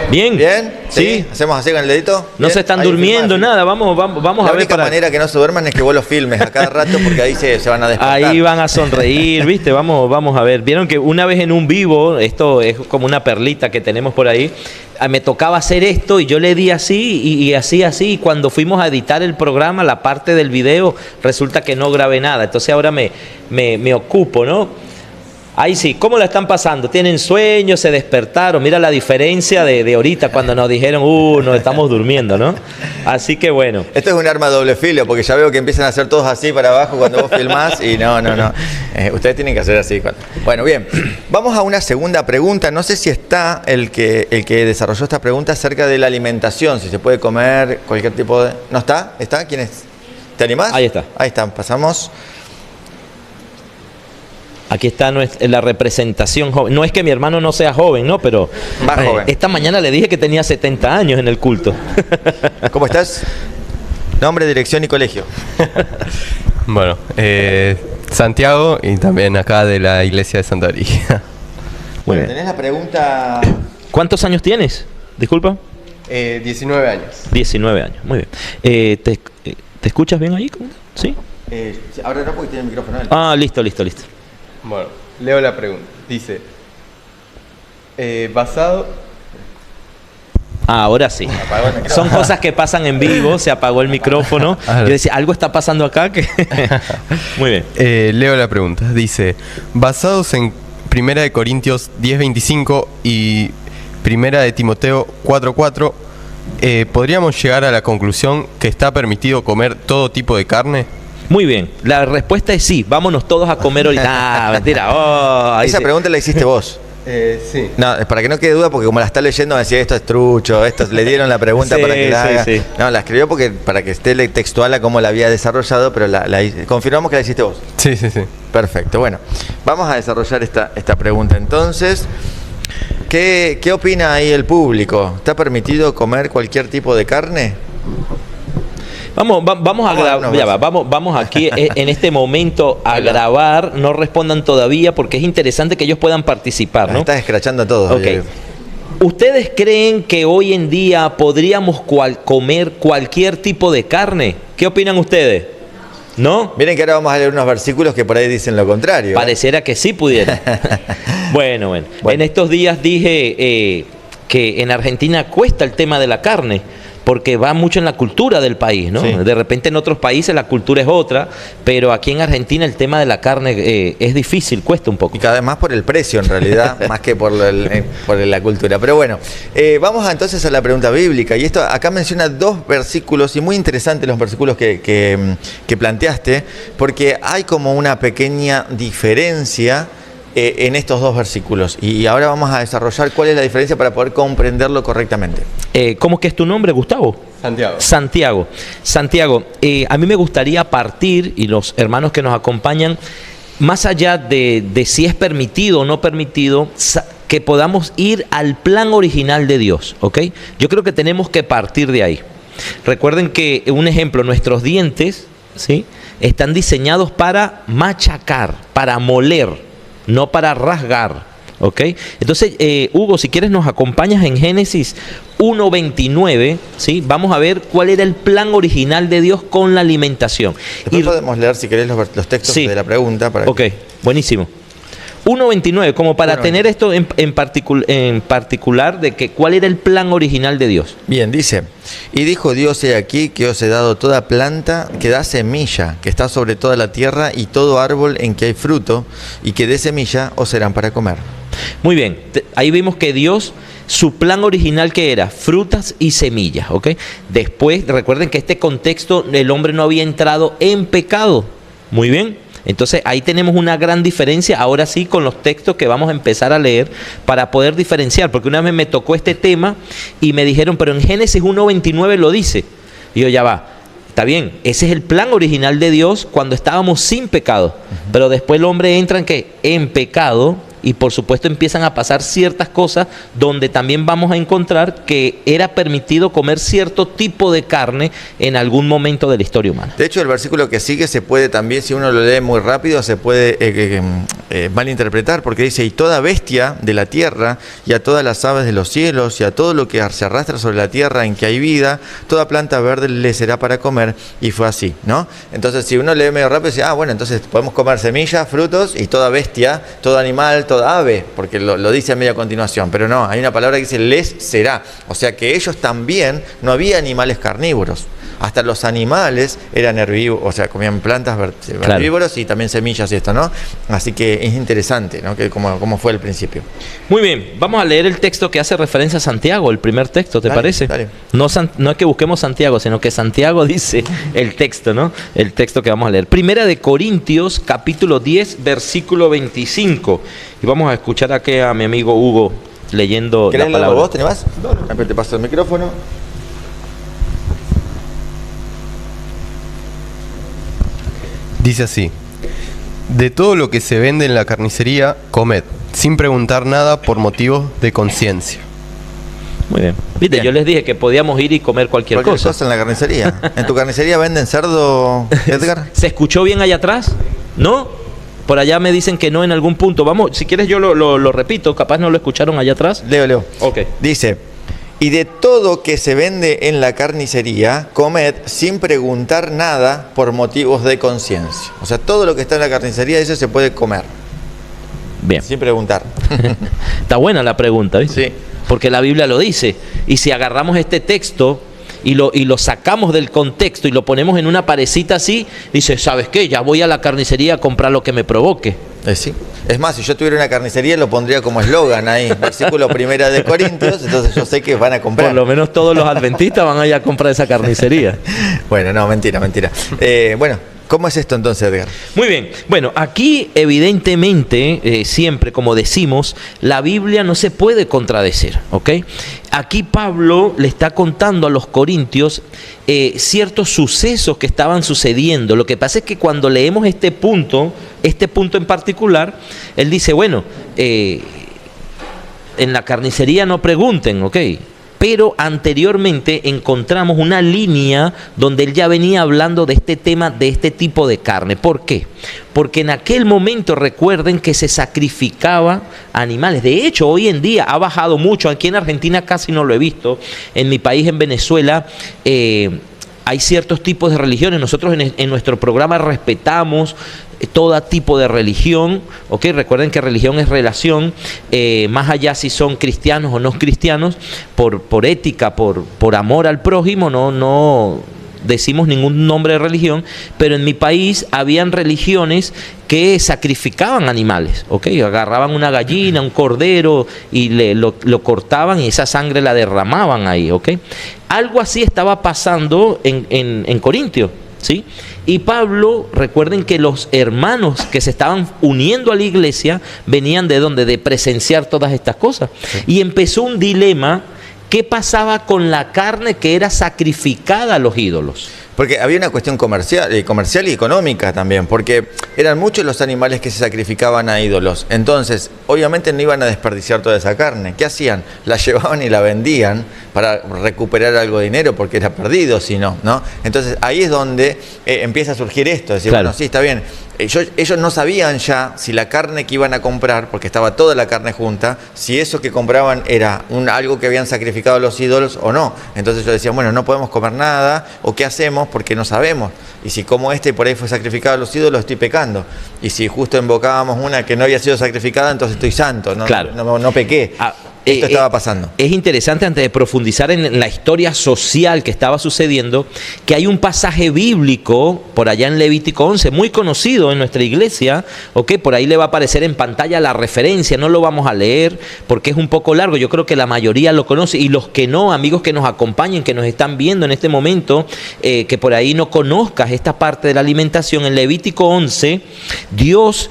[SPEAKER 2] ¿Bien?
[SPEAKER 1] ¿Bien?
[SPEAKER 2] Sí.
[SPEAKER 1] ¿Hacemos así con el dedito?
[SPEAKER 2] No
[SPEAKER 1] ¿Bien?
[SPEAKER 2] se están
[SPEAKER 1] Ahí
[SPEAKER 2] durmiendo,
[SPEAKER 1] filmás.
[SPEAKER 2] nada. Vamos
[SPEAKER 1] La
[SPEAKER 2] a ver
[SPEAKER 1] única manera que no se duerman es que vos los filmes a cada rato, porque ahí se van a despertar.
[SPEAKER 2] Ahí van a sonreír, ¿viste? Vamos a ver. Vieron que una vez en un vivo, esto es como una perlita que tenemos por ahí, me tocaba hacer esto y yo le di así y así, y cuando fuimos a editar el programa, la parte del video, resulta que no grabé nada. Entonces ahora me ocupo, ¿no? Ahí sí, ¿cómo la están pasando? ¿Tienen sueños? ¿Se despertaron? Mira la diferencia de ahorita cuando nos dijeron, nos estamos durmiendo, ¿no? Así que bueno.
[SPEAKER 1] Esto es un arma de doble filo, porque ya veo que empiezan a hacer todos así para abajo cuando vos filmás y no. Ustedes tienen que hacer así. Bueno, bien. Vamos a una segunda pregunta. No sé si está el que desarrolló esta pregunta acerca de la alimentación, si se puede comer cualquier tipo de... ¿No está? ¿Está? ¿Quién es? ¿Te animás?
[SPEAKER 2] Ahí está.
[SPEAKER 1] Ahí está, pasamos.
[SPEAKER 2] Aquí está la representación joven. No es que mi hermano no sea joven, ¿no? Pero
[SPEAKER 1] Más joven.
[SPEAKER 2] Esta mañana le dije que tenía 70 años en el culto.
[SPEAKER 1] ¿Cómo estás? Nombre, dirección y colegio.
[SPEAKER 4] Bueno, Santiago y también acá de la iglesia de Santa María.
[SPEAKER 2] Muy bien.
[SPEAKER 1] ¿Tenés la pregunta?
[SPEAKER 2] ¿Cuántos años tienes? Disculpa.
[SPEAKER 4] 19 años.
[SPEAKER 2] 19 años, muy bien. ¿Te escuchas bien ahí? ¿Sí?
[SPEAKER 1] Ahora no, porque tiene el micrófono.
[SPEAKER 2] Ah, listo.
[SPEAKER 4] Bueno, leo la pregunta. Dice, basado...
[SPEAKER 2] Ahora sí.
[SPEAKER 1] Apagó el micrófono.
[SPEAKER 2] Son cosas que pasan en vivo, se apagó el micrófono. Yo decía, algo está pasando acá que... Muy bien.
[SPEAKER 4] leo la pregunta. Dice, basados en 1 de Corintios 10:25 y 1 de Timoteo 4:4, ¿podríamos llegar a la conclusión que está permitido comer todo tipo de carne?
[SPEAKER 2] Muy bien. La respuesta es sí. Vámonos todos a comer ahorita. Ah, mentira. Ahí
[SPEAKER 1] Esa
[SPEAKER 2] sí.
[SPEAKER 1] pregunta la hiciste vos.
[SPEAKER 4] Sí.
[SPEAKER 1] No, para que no quede duda, porque como la está leyendo, va a decir esto es trucho, le dieron la pregunta
[SPEAKER 2] Sí,
[SPEAKER 1] para que la
[SPEAKER 2] sí,
[SPEAKER 1] haga.
[SPEAKER 2] sí.
[SPEAKER 1] No, la escribió para que esté textual a cómo la había desarrollado, pero confirmamos que la hiciste vos.
[SPEAKER 4] Sí.
[SPEAKER 1] Perfecto, bueno, vamos a desarrollar esta pregunta entonces. ¿Qué opina ahí el público? ¿Está permitido comer cualquier tipo de carne?
[SPEAKER 2] Vamos a grabar. Ya va, vamos aquí en este momento a grabar. No respondan todavía porque es interesante que ellos puedan participar, ¿no?
[SPEAKER 1] Estás escrachando todo.
[SPEAKER 2] Ok. ¿Ustedes creen que hoy en día podríamos comer cualquier tipo de carne? ¿Qué opinan ustedes? ¿No?
[SPEAKER 1] Miren que ahora vamos a leer unos versículos que por ahí dicen lo contrario.
[SPEAKER 2] Pareciera que sí pudiera. Bueno. En estos días dije que en Argentina cuesta el tema de la carne, porque va mucho en la cultura del país, ¿no?
[SPEAKER 1] Sí.
[SPEAKER 2] De repente en otros países la cultura es otra, pero aquí en Argentina el tema de la carne es difícil, cuesta un poco.
[SPEAKER 1] Y cada vez más por el precio, en realidad, más que por la cultura. Pero bueno, vamos entonces a la pregunta bíblica. Y esto acá menciona 2 versículos, y muy interesantes los versículos que planteaste, porque hay como una pequeña diferencia en estos 2 versículos. Y ahora vamos a desarrollar cuál es la diferencia para poder comprenderlo correctamente.
[SPEAKER 2] ¿Cómo que es tu nombre, Gustavo?
[SPEAKER 4] Santiago.
[SPEAKER 2] Santiago, a mí me gustaría partir, y los hermanos que nos acompañan, más allá de si es permitido o no permitido, que podamos ir al plan original de Dios, ¿ok? Yo creo que tenemos que partir de ahí. Recuerden que, un ejemplo, nuestros dientes, ¿sí?, están diseñados para machacar, para moler, no para rasgar, ¿ok? Entonces, Hugo, si quieres nos acompañas en Génesis 1:29, ¿sí? Vamos a ver cuál era el plan original de Dios con la alimentación.
[SPEAKER 1] Después podemos leer, si querés, los textos
[SPEAKER 2] Sí.
[SPEAKER 1] de la pregunta.
[SPEAKER 2] Ok, buenísimo. 1:29, como para
[SPEAKER 1] 1:29.
[SPEAKER 2] tener esto en particular de que cuál era el plan original de Dios.
[SPEAKER 1] Bien, dice: y dijo Dios, he aquí que os he dado toda planta que da semilla, que está sobre toda la tierra, y todo árbol en que hay fruto, y que dé semilla os serán para comer.
[SPEAKER 2] Muy bien, ahí vimos que Dios, su plan original que era frutas y semillas, ¿ok? Después, recuerden que este contexto, el hombre no había entrado en pecado. Muy bien. Entonces ahí tenemos una gran diferencia, ahora sí, con los textos que vamos a empezar a leer para poder diferenciar, porque una vez me tocó este tema y me dijeron, pero en Génesis 1:29 lo dice. Y yo, ya va, está bien, ese es el plan original de Dios cuando estábamos sin pecado, pero después el hombre entra en ¿qué? En pecado. Y por supuesto empiezan a pasar ciertas cosas donde también vamos a encontrar que era permitido comer cierto tipo de carne en algún momento de la historia humana.
[SPEAKER 1] De hecho, el versículo que sigue se puede también, si uno lo lee muy rápido, se puede malinterpretar, porque dice: y toda bestia de la tierra, y a todas las aves de los cielos, y a todo lo que se arrastra sobre la tierra en que hay vida, toda planta verde le será para comer. Y fue así, ¿no? Entonces, si uno lee medio rápido, dice: bueno, entonces podemos comer semillas, frutos, y toda bestia, todo animal, toda ave, porque lo dice a media continuación. Pero no, hay una palabra que dice les será. O sea que ellos también, no había animales carnívoros. Hasta los animales eran herbívoros, o sea, comían plantas herbívoros y también semillas y esto, ¿no? Así que es interesante, ¿no? Que como fue al principio.
[SPEAKER 2] Muy bien, vamos a leer el texto que hace referencia a Santiago, el primer texto, ¿te
[SPEAKER 1] Dale,
[SPEAKER 2] parece?
[SPEAKER 1] dale.
[SPEAKER 2] No es que busquemos Santiago, sino que Santiago dice el texto, ¿no? El texto que vamos a leer. Primera de Corintios, capítulo 10, versículo 25. Y vamos a escuchar aquí a mi amigo Hugo leyendo la
[SPEAKER 1] ¿Querés
[SPEAKER 2] palabra.
[SPEAKER 1] leerlo vos? ¿Tenés más? Te paso el micrófono.
[SPEAKER 4] Dice así: de todo lo que se vende en la carnicería, comed, sin preguntar nada por motivos de conciencia.
[SPEAKER 2] Muy bien. Viste,
[SPEAKER 1] Bien.
[SPEAKER 2] yo les dije que podíamos ir y comer cualquier cosa.
[SPEAKER 1] en la carnicería. ¿En tu carnicería venden cerdo, Edgar?
[SPEAKER 2] ¿Se escuchó bien allá atrás? ¿No? Por allá me dicen que no en algún punto. Vamos, si quieres yo lo repito, capaz no lo escucharon allá atrás.
[SPEAKER 1] Leo.
[SPEAKER 2] Ok.
[SPEAKER 1] Dice: y de todo que se vende en la carnicería, comed sin preguntar nada por motivos de conciencia. O sea, todo lo que está en la carnicería, eso se puede comer,
[SPEAKER 2] Bien.
[SPEAKER 1] sin preguntar.
[SPEAKER 2] Está buena la pregunta, ¿viste?
[SPEAKER 1] Sí.
[SPEAKER 2] Porque la Biblia lo dice. Y si agarramos este texto y lo sacamos del contexto y lo ponemos en una parecita así, dice, ¿sabes qué? Ya voy a la carnicería a comprar lo que me provoque.
[SPEAKER 1] Sí. Es más, si yo tuviera una carnicería, lo pondría como eslogan ahí, versículo 1 de Corintios, entonces yo sé que van a comprar.
[SPEAKER 2] Por lo menos todos los adventistas van a ir a comprar esa carnicería.
[SPEAKER 1] Bueno, no, mentira. Bueno, ¿cómo es esto entonces, Edgar?
[SPEAKER 2] Muy bien. Bueno, aquí evidentemente, siempre como decimos, la Biblia no se puede contradecir, ¿ok? Aquí Pablo le está contando a los corintios ciertos sucesos que estaban sucediendo. Lo que pasa es que cuando leemos este punto en particular, él dice, bueno, en la carnicería no pregunten, ¿ok? Pero anteriormente encontramos una línea donde él ya venía hablando de este tema, de este tipo de carne. ¿Por qué? Porque en aquel momento recuerden que se sacrificaba animales. De hecho, hoy en día ha bajado mucho. Aquí en Argentina casi no lo he visto. En mi país, en Venezuela, hay ciertos tipos de religiones. Nosotros en nuestro programa respetamos todo tipo de religión, ¿ok? Recuerden que religión es relación, más allá si son cristianos o no cristianos, por ética, por amor al prójimo, no decimos ningún nombre de religión, pero en mi país habían religiones que sacrificaban animales, ¿ok? Agarraban una gallina, un cordero y lo cortaban y esa sangre la derramaban ahí, ¿ok? Algo así estaba pasando en Corintios, ¿sí? Y Pablo, recuerden que los hermanos que se estaban uniendo a la iglesia venían ¿de dónde? De presenciar todas estas cosas. Sí. Y empezó un dilema. ¿Qué pasaba con la carne que era sacrificada a los ídolos?
[SPEAKER 1] Porque había una cuestión comercial y económica también, porque eran muchos los animales que se sacrificaban a ídolos. Entonces, obviamente no iban a desperdiciar toda esa carne. ¿Qué hacían? La llevaban y la vendían para recuperar algo de dinero, porque era perdido si no, ¿no? Entonces, ahí es donde empieza a surgir esto. Decir, claro, bueno, sí, está bien. Ellos no sabían ya si la carne que iban a comprar, porque estaba toda la carne junta, si eso que compraban era algo que habían sacrificado a los ídolos o no. Entonces ellos decían, bueno, no podemos comer nada, o ¿qué hacemos? Porque no sabemos. Y si como por ahí fue sacrificado a los ídolos, estoy pecando. Y si justo invocábamos una que no había sido sacrificada, entonces estoy santo, no,
[SPEAKER 2] claro,
[SPEAKER 1] no pequé. Esto estaba pasando.
[SPEAKER 2] Es interesante, antes de profundizar en la historia social que estaba sucediendo, que hay un pasaje bíblico por allá en Levítico 11, muy conocido en nuestra iglesia, ¿ok? Por ahí le va a aparecer en pantalla la referencia, no lo vamos a leer porque es un poco largo, yo creo que la mayoría lo conoce, y los que no, amigos que nos acompañen, que nos están viendo en este momento, que por ahí no conozcas esta parte de la alimentación, en Levítico 11, Dios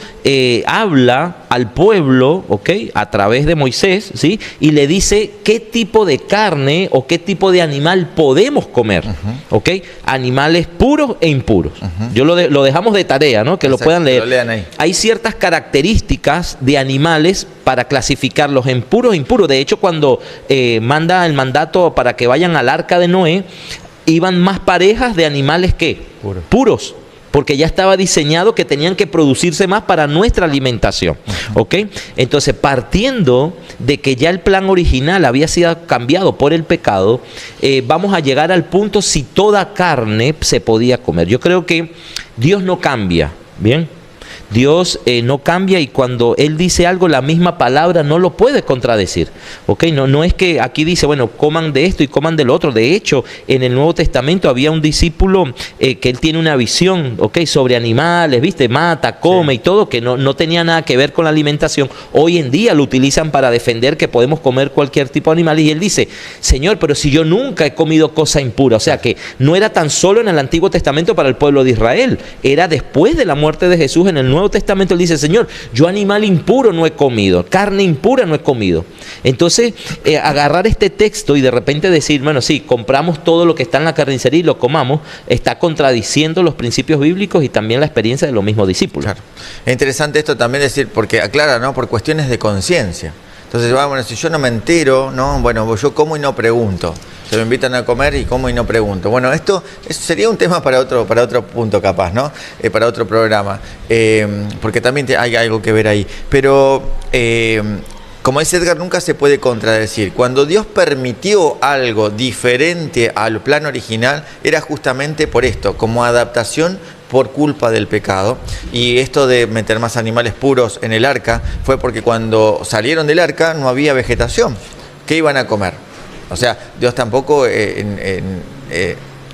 [SPEAKER 2] habla al pueblo, ¿ok? A través de Moisés, ¿sí? Y le dice qué tipo de carne o qué tipo de animal podemos comer, ¿ok? Animales puros e impuros. Yo lo dejamos de tarea, ¿no? Que exacto, lo puedan leer.
[SPEAKER 1] Lo lean ahí.
[SPEAKER 2] Hay ciertas características de animales para clasificarlos en puros e impuros. De hecho, cuando manda el mandato para que vayan al arca de Noé, iban más parejas de animales que puros. Porque ya estaba diseñado que tenían que producirse más para nuestra alimentación, ¿ok? Entonces, partiendo de que ya el plan original había sido cambiado por el pecado, vamos a llegar al punto si toda carne se podía comer. Yo creo que Dios no cambia, ¿bien? Dios no cambia, y cuando Él dice algo, la misma palabra no lo puede contradecir, ¿ok? No es que aquí dice, bueno, coman de esto y coman de lo otro. De hecho, en el Nuevo Testamento había un discípulo que él tiene una visión, ¿ok? Sobre animales, ¿viste? Mata, come, sí, y todo, que no tenía nada que ver con la alimentación. Hoy en día lo utilizan para defender que podemos comer cualquier tipo de animal, y él dice, Señor, pero si yo nunca he comido cosa impura. O sea que no era tan solo en el Antiguo Testamento para el pueblo de Israel, era después de la muerte de Jesús en el Nuevo Testamento. Él dice, Señor, yo animal impuro no he comido, carne impura no he comido. Entonces, agarrar este texto y de repente decir, bueno, sí, compramos todo lo que está en la carnicería y lo comamos, está contradiciendo los principios bíblicos y también la experiencia de los mismos discípulos.
[SPEAKER 1] Claro. Es interesante esto también decir, porque aclara, ¿no? Por cuestiones de conciencia. Entonces, bueno, si yo no me entero, ¿no? Bueno, yo como y no pregunto. Se me invitan a comer y como y no pregunto. Bueno, esto sería un tema para otro punto capaz, ¿no? Para otro programa. Porque también hay algo que ver ahí. Pero, como dice Edgar, nunca se puede contradecir. Cuando Dios permitió algo diferente al plan original, era justamente por esto, como adaptación por culpa del pecado. Y esto de meter más animales puros en el arca fue porque cuando salieron del arca no había vegetación. ¿Qué iban a comer? O sea, Dios tampoco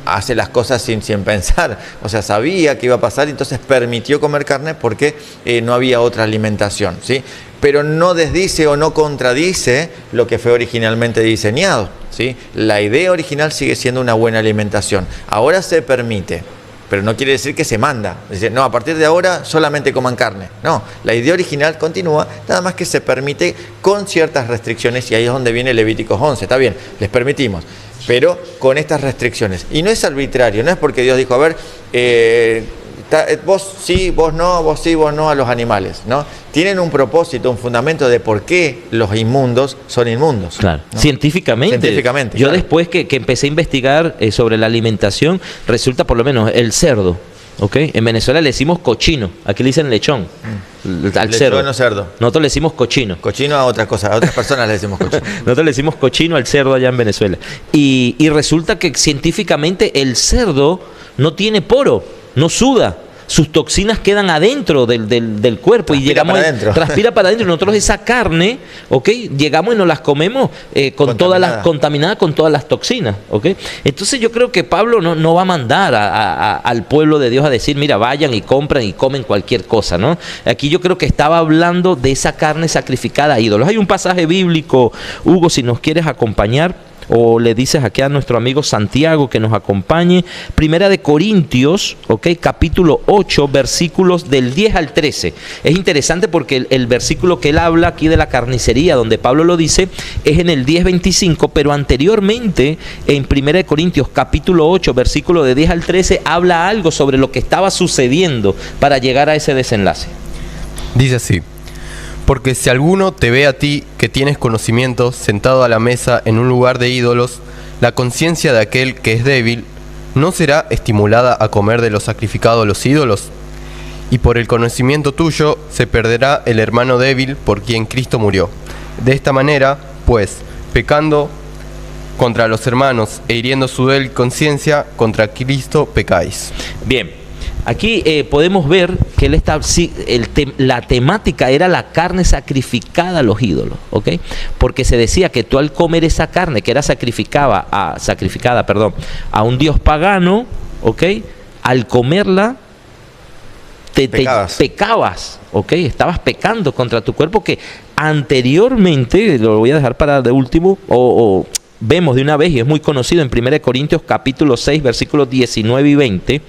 [SPEAKER 1] hace las cosas sin pensar. O sea, sabía que iba a pasar, entonces permitió comer carne porque no había otra alimentación, ¿sí? Pero no desdice o no contradice lo que fue originalmente diseñado, ¿sí? La idea original sigue siendo una buena alimentación. Ahora se permite, pero no quiere decir que se manda. Dice, no, a partir de ahora solamente coman carne. No, la idea original continúa, nada más que se permite con ciertas restricciones, y ahí es donde viene Levíticos 11. Está bien, les permitimos, pero con estas restricciones. Y no es arbitrario, no es porque Dios dijo, a ver, vos sí, vos no, vos sí, vos no a los animales, ¿no? Tienen un propósito, un fundamento de por qué los inmundos son inmundos.
[SPEAKER 2] Claro,
[SPEAKER 1] ¿no?
[SPEAKER 2] Científicamente. Yo
[SPEAKER 1] claro.
[SPEAKER 2] Después que empecé a investigar sobre la alimentación, resulta por lo menos el cerdo, ¿ok? En Venezuela le decimos cochino, aquí le dicen lechón, al
[SPEAKER 1] Lechón
[SPEAKER 2] cerdo.
[SPEAKER 1] o cerdo.
[SPEAKER 2] Nosotros le decimos cochino.
[SPEAKER 1] Cochino a otras cosas, a otras personas le decimos cochino.
[SPEAKER 2] Nosotros le decimos cochino al cerdo allá en Venezuela. Y resulta que científicamente el cerdo no tiene poro, no suda. Sus toxinas quedan adentro del cuerpo y llegamos transpira para adentro. Nosotros esa carne, ¿ok? Llegamos y nos las comemos contaminada con todas las toxinas, ¿ok? Entonces yo creo que Pablo no va a mandar al pueblo de Dios a decir, mira, vayan y compran y comen cualquier cosa, ¿no? Aquí yo creo que estaba hablando de esa carne sacrificada a ídolos. Hay un pasaje bíblico, Hugo, si nos quieres acompañar, o le dices aquí a nuestro amigo Santiago que nos acompañe. Primera de Corintios, ¿ok? Capítulo 8, versículos del 10 al 13. Es interesante porque el versículo que él habla aquí de la carnicería, donde Pablo lo dice, es en el 10:25, pero anteriormente en Primera de Corintios, capítulo 8, versículo de 10 al 13, habla algo sobre lo que estaba sucediendo para llegar a ese desenlace.
[SPEAKER 4] Dice así: porque si alguno te ve a ti que tienes conocimiento sentado a la mesa en un lugar de ídolos, la conciencia de aquel que es débil ¿no será estimulada a comer de lo sacrificado a los ídolos? Y por el conocimiento tuyo se perderá el hermano débil por quien Cristo murió. De esta manera, pues, pecando contra los hermanos e hiriendo su débil conciencia, contra Cristo pecáis.
[SPEAKER 2] Bien. Aquí podemos ver que la temática era la carne sacrificada a los ídolos, ¿ok? Porque se decía que tú al comer esa carne que era sacrificada a un dios pagano, ¿ok? Al comerla te pecabas, ¿ok? Estabas pecando contra tu cuerpo que anteriormente, lo voy a dejar para de último, vemos de una vez, y es muy conocido en 1 Corintios capítulo 6, versículos 19 y 20,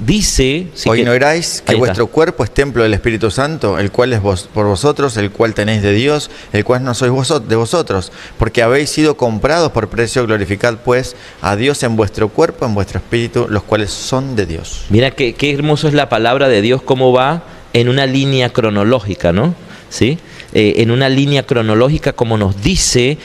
[SPEAKER 2] dice...
[SPEAKER 1] Hoy no eráis que vuestro cuerpo es templo del Espíritu Santo, el cual es por vosotros, el cual tenéis de Dios, el cual no sois de vosotros, porque habéis sido comprados por precio. Glorificad pues a Dios en vuestro cuerpo, en vuestro espíritu, los cuales son de Dios.
[SPEAKER 2] Mira qué hermoso es la palabra de Dios, cómo va en una línea cronológica, ¿no? ¿Sí? En una línea cronológica, como nos dice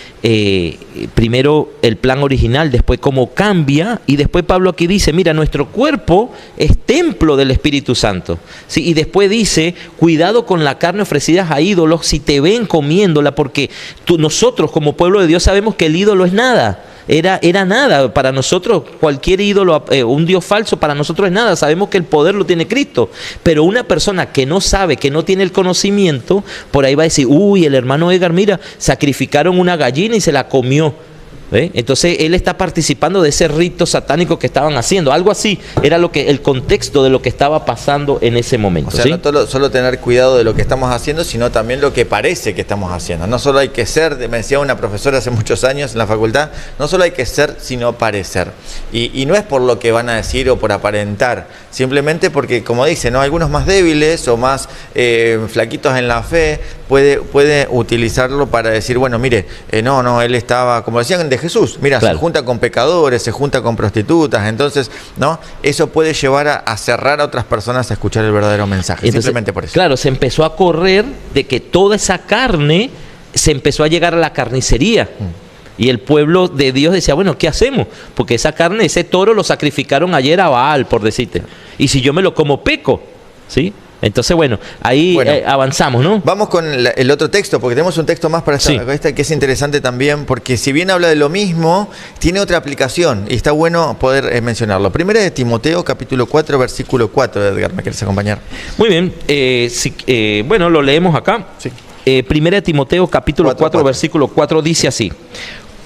[SPEAKER 2] primero el plan original, después cómo cambia, y después Pablo aquí dice, mira, nuestro cuerpo es templo del Espíritu Santo, ¿sí? Y después dice, cuidado con la carne ofrecida a ídolos si te ven comiéndola, porque nosotros como pueblo de Dios sabemos que el ídolo es nada. Era nada, para nosotros cualquier ídolo, un Dios falso para nosotros es nada, sabemos que el poder lo tiene Cristo, pero una persona que no sabe, que no tiene el conocimiento, por ahí va a decir, uy, el hermano Edgar, mira, sacrificaron una gallina y se la comió. ¿Ve? Entonces él está participando de ese rito satánico que estaban haciendo, algo así era el contexto de lo que estaba pasando en ese momento.
[SPEAKER 1] O sea, ¿sí? No solo tener cuidado de lo que estamos haciendo, sino también lo que parece que estamos haciendo. No solo hay que ser, me decía una profesora hace muchos años en la facultad, no solo hay que ser, sino parecer. Y no es por lo que van a decir o por aparentar, simplemente porque, como dice, ¿no? Algunos más débiles o más flaquitos en la fe puede utilizarlo para decir, bueno, mire, él estaba, como decían de Jesús, mira, claro, se junta con pecadores, se junta con prostitutas, entonces, ¿no? Eso puede llevar a cerrar a otras personas a escuchar el verdadero mensaje, entonces, simplemente por eso.
[SPEAKER 2] Claro, se empezó a correr de que toda esa carne se empezó a llegar a la carnicería. Y el pueblo de Dios decía, bueno, ¿qué hacemos? Porque esa carne, ese toro lo sacrificaron ayer a Baal, por decirte. Y si yo me lo como, peco, ¿sí? Entonces, bueno, ahí avanzamos, ¿no?
[SPEAKER 1] Vamos con el otro texto, porque tenemos un texto más para esta que es interesante también, porque si bien habla de lo mismo, tiene otra aplicación y está bueno poder mencionarlo. Primera de Timoteo, capítulo 4, versículo 4, Edgar, ¿me quieres acompañar?
[SPEAKER 2] Muy bien, bueno, lo leemos acá. Sí. Primera de Timoteo, capítulo 4, versículo 4, dice así: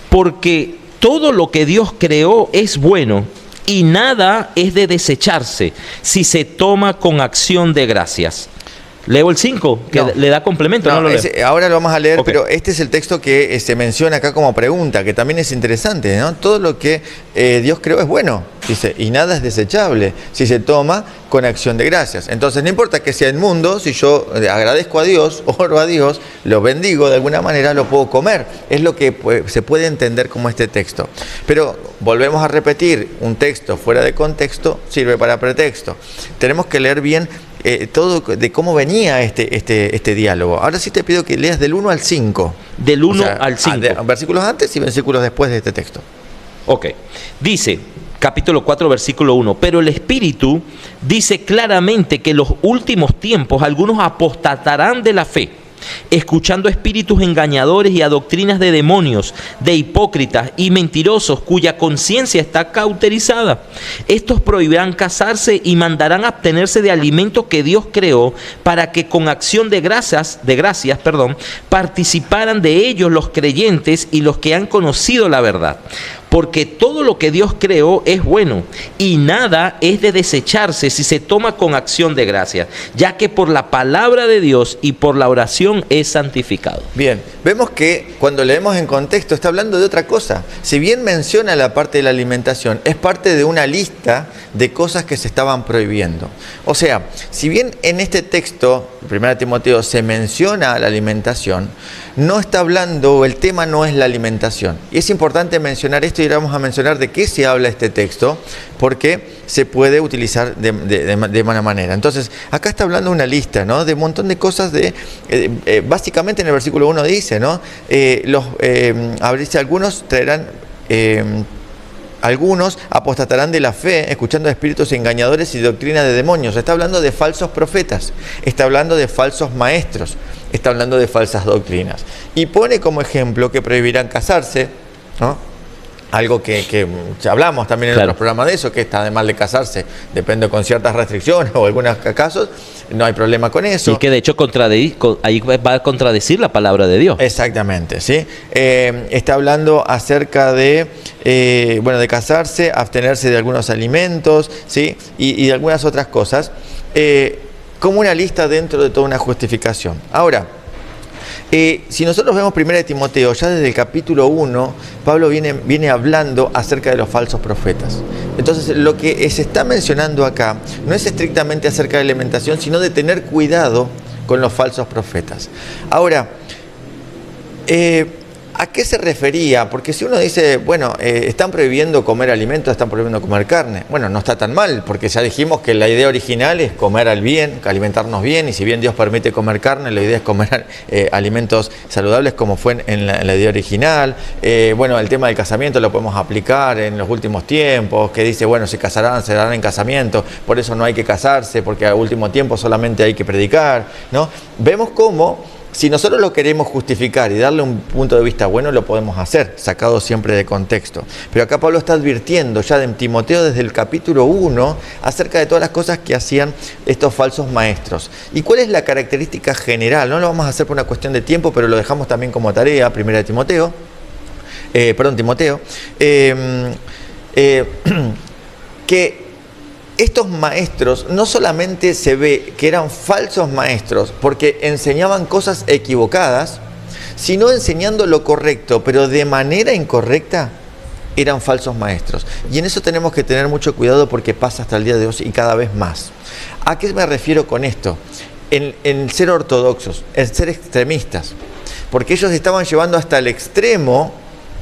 [SPEAKER 2] porque todo lo que Dios creó es bueno, y nada es de desecharse si se toma con acción de gracias. Leo el 5, que le da complemento.
[SPEAKER 1] Ahora lo vamos a leer, pero este es el texto que se menciona acá como pregunta, que también es interesante, ¿no? Todo lo que Dios creó es bueno, dice, y nada es desechable si se toma con acción de gracias. Entonces, no importa que sea inmundo, si yo agradezco a Dios, oro a Dios, lo bendigo de alguna manera, lo puedo comer. Es lo que se puede entender como este texto. Pero volvemos a repetir, un texto fuera de contexto sirve para pretexto. Tenemos que leer bien todo de cómo venía este diálogo. Ahora sí te pido que leas del 1 al 5.
[SPEAKER 2] Del 1 al 5.
[SPEAKER 1] Versículos antes y versículos después de este texto.
[SPEAKER 2] Ok. Dice, capítulo 4, versículo 1. Pero el Espíritu dice claramente que en los últimos tiempos algunos apostatarán de la fe, escuchando espíritus engañadores y a doctrinas de demonios, de hipócritas y mentirosos, cuya conciencia está cauterizada. Estos prohibirán casarse y mandarán abstenerse de alimentos que Dios creó, para que con acción de gracias, participaran de ellos los creyentes y los que han conocido la verdad. Porque todo lo que Dios creó es bueno, y nada es de desecharse si se toma con acción de gracias, ya que por la palabra de Dios y por la oración es santificado.
[SPEAKER 1] Bien, vemos que cuando leemos en contexto está hablando de otra cosa. Si bien menciona la parte de la alimentación, es parte de una lista de cosas que se estaban prohibiendo. O sea, si bien en este texto, 1 Timoteo, se menciona la alimentación, no está hablando, el tema no es la alimentación. Y es importante mencionar esto, y ahora vamos a mencionar de qué se habla este texto, porque se puede utilizar de buena manera. Entonces, acá está hablando una lista, ¿no?, de un montón de cosas básicamente en el versículo 1 dice, ¿no? Dice, algunos traerán... algunos apostatarán de la fe, escuchando a espíritus engañadores y doctrinas de demonios. Está hablando de falsos profetas, está hablando de falsos maestros, está hablando de falsas doctrinas. Y pone como ejemplo que prohibirán casarse, ¿no? Algo que hablamos también en otros programas de eso, que está de mal de casarse, depende con ciertas restricciones o algunos casos, no hay problema con eso.
[SPEAKER 2] Y que de hecho ahí va a contradecir la palabra de Dios.
[SPEAKER 1] Exactamente, ¿sí? Está hablando acerca de casarse, abstenerse de algunos alimentos, ¿sí? Y de algunas otras cosas, como una lista dentro de toda una justificación. Ahora, si nosotros vemos 1 Timoteo, ya desde el capítulo 1, Pablo viene hablando acerca de los falsos profetas. Entonces, lo que se está mencionando acá no es estrictamente acerca de la alimentación, sino de tener cuidado con los falsos profetas. Ahora, ¿a qué se refería? Porque si uno dice, bueno, están prohibiendo comer alimentos, están prohibiendo comer carne. Bueno, no está tan mal, porque ya dijimos que la idea original es comer al bien, alimentarnos bien, y si bien Dios permite comer carne, la idea es comer alimentos saludables como fue en la idea original. El tema del casamiento lo podemos aplicar en los últimos tiempos, que dice, bueno, se darán en casamiento, por eso no hay que casarse, porque al último tiempo solamente hay que predicar, ¿no? Vemos cómo, si nosotros lo queremos justificar y darle un punto de vista bueno, lo podemos hacer, sacado siempre de contexto. Pero acá Pablo está advirtiendo ya de Timoteo desde el capítulo 1 acerca de todas las cosas que hacían estos falsos maestros. ¿Y cuál es la característica general? No lo vamos a hacer por una cuestión de tiempo, pero lo dejamos también como tarea, 1 Timoteo. Que estos maestros no solamente se ve que eran falsos maestros porque enseñaban cosas equivocadas, sino enseñando lo correcto, pero de manera incorrecta, eran falsos maestros. Y en eso tenemos que tener mucho cuidado, porque pasa hasta el día de hoy y cada vez más. ¿A qué me refiero con esto? En ser ortodoxos, en ser extremistas, porque ellos estaban llevando hasta el extremo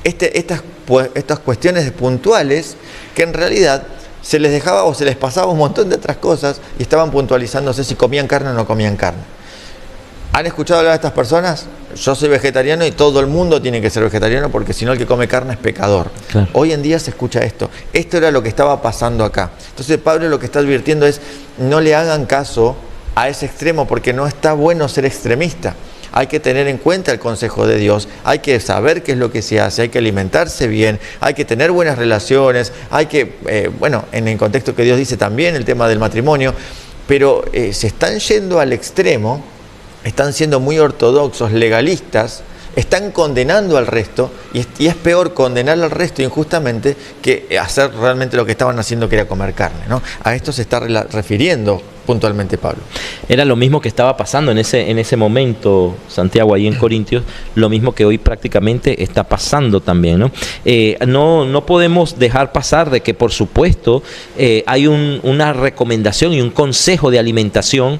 [SPEAKER 1] estas cuestiones puntuales que en realidad se les dejaba o se les pasaba un montón de otras cosas y estaban puntualizándose si comían carne o no comían carne. ¿Han escuchado hablar de estas personas? Yo soy vegetariano y todo el mundo tiene que ser vegetariano, porque si no, el que come carne es pecador. Claro. Hoy en día se escucha esto. Esto era lo que estaba pasando acá. Entonces Pablo lo que está advirtiendo es, no le hagan caso a ese extremo, porque no está bueno ser extremista. Hay que tener en cuenta el consejo de Dios, hay que saber qué es lo que se hace, hay que alimentarse bien, hay que tener buenas relaciones, hay que, en el contexto que Dios dice también, el tema del matrimonio, pero se están yendo al extremo, están siendo muy ortodoxos, legalistas, están condenando al resto, y es peor condenar al resto injustamente que hacer realmente lo que estaban haciendo, que era comer carne, ¿no? A esto se está refiriendo puntualmente Pablo.
[SPEAKER 2] Era lo mismo que estaba pasando en ese momento, Santiago, ahí en Corintios, lo mismo que hoy prácticamente está pasando también, ¿no? No podemos dejar pasar de que, por supuesto, hay una recomendación y un consejo de alimentación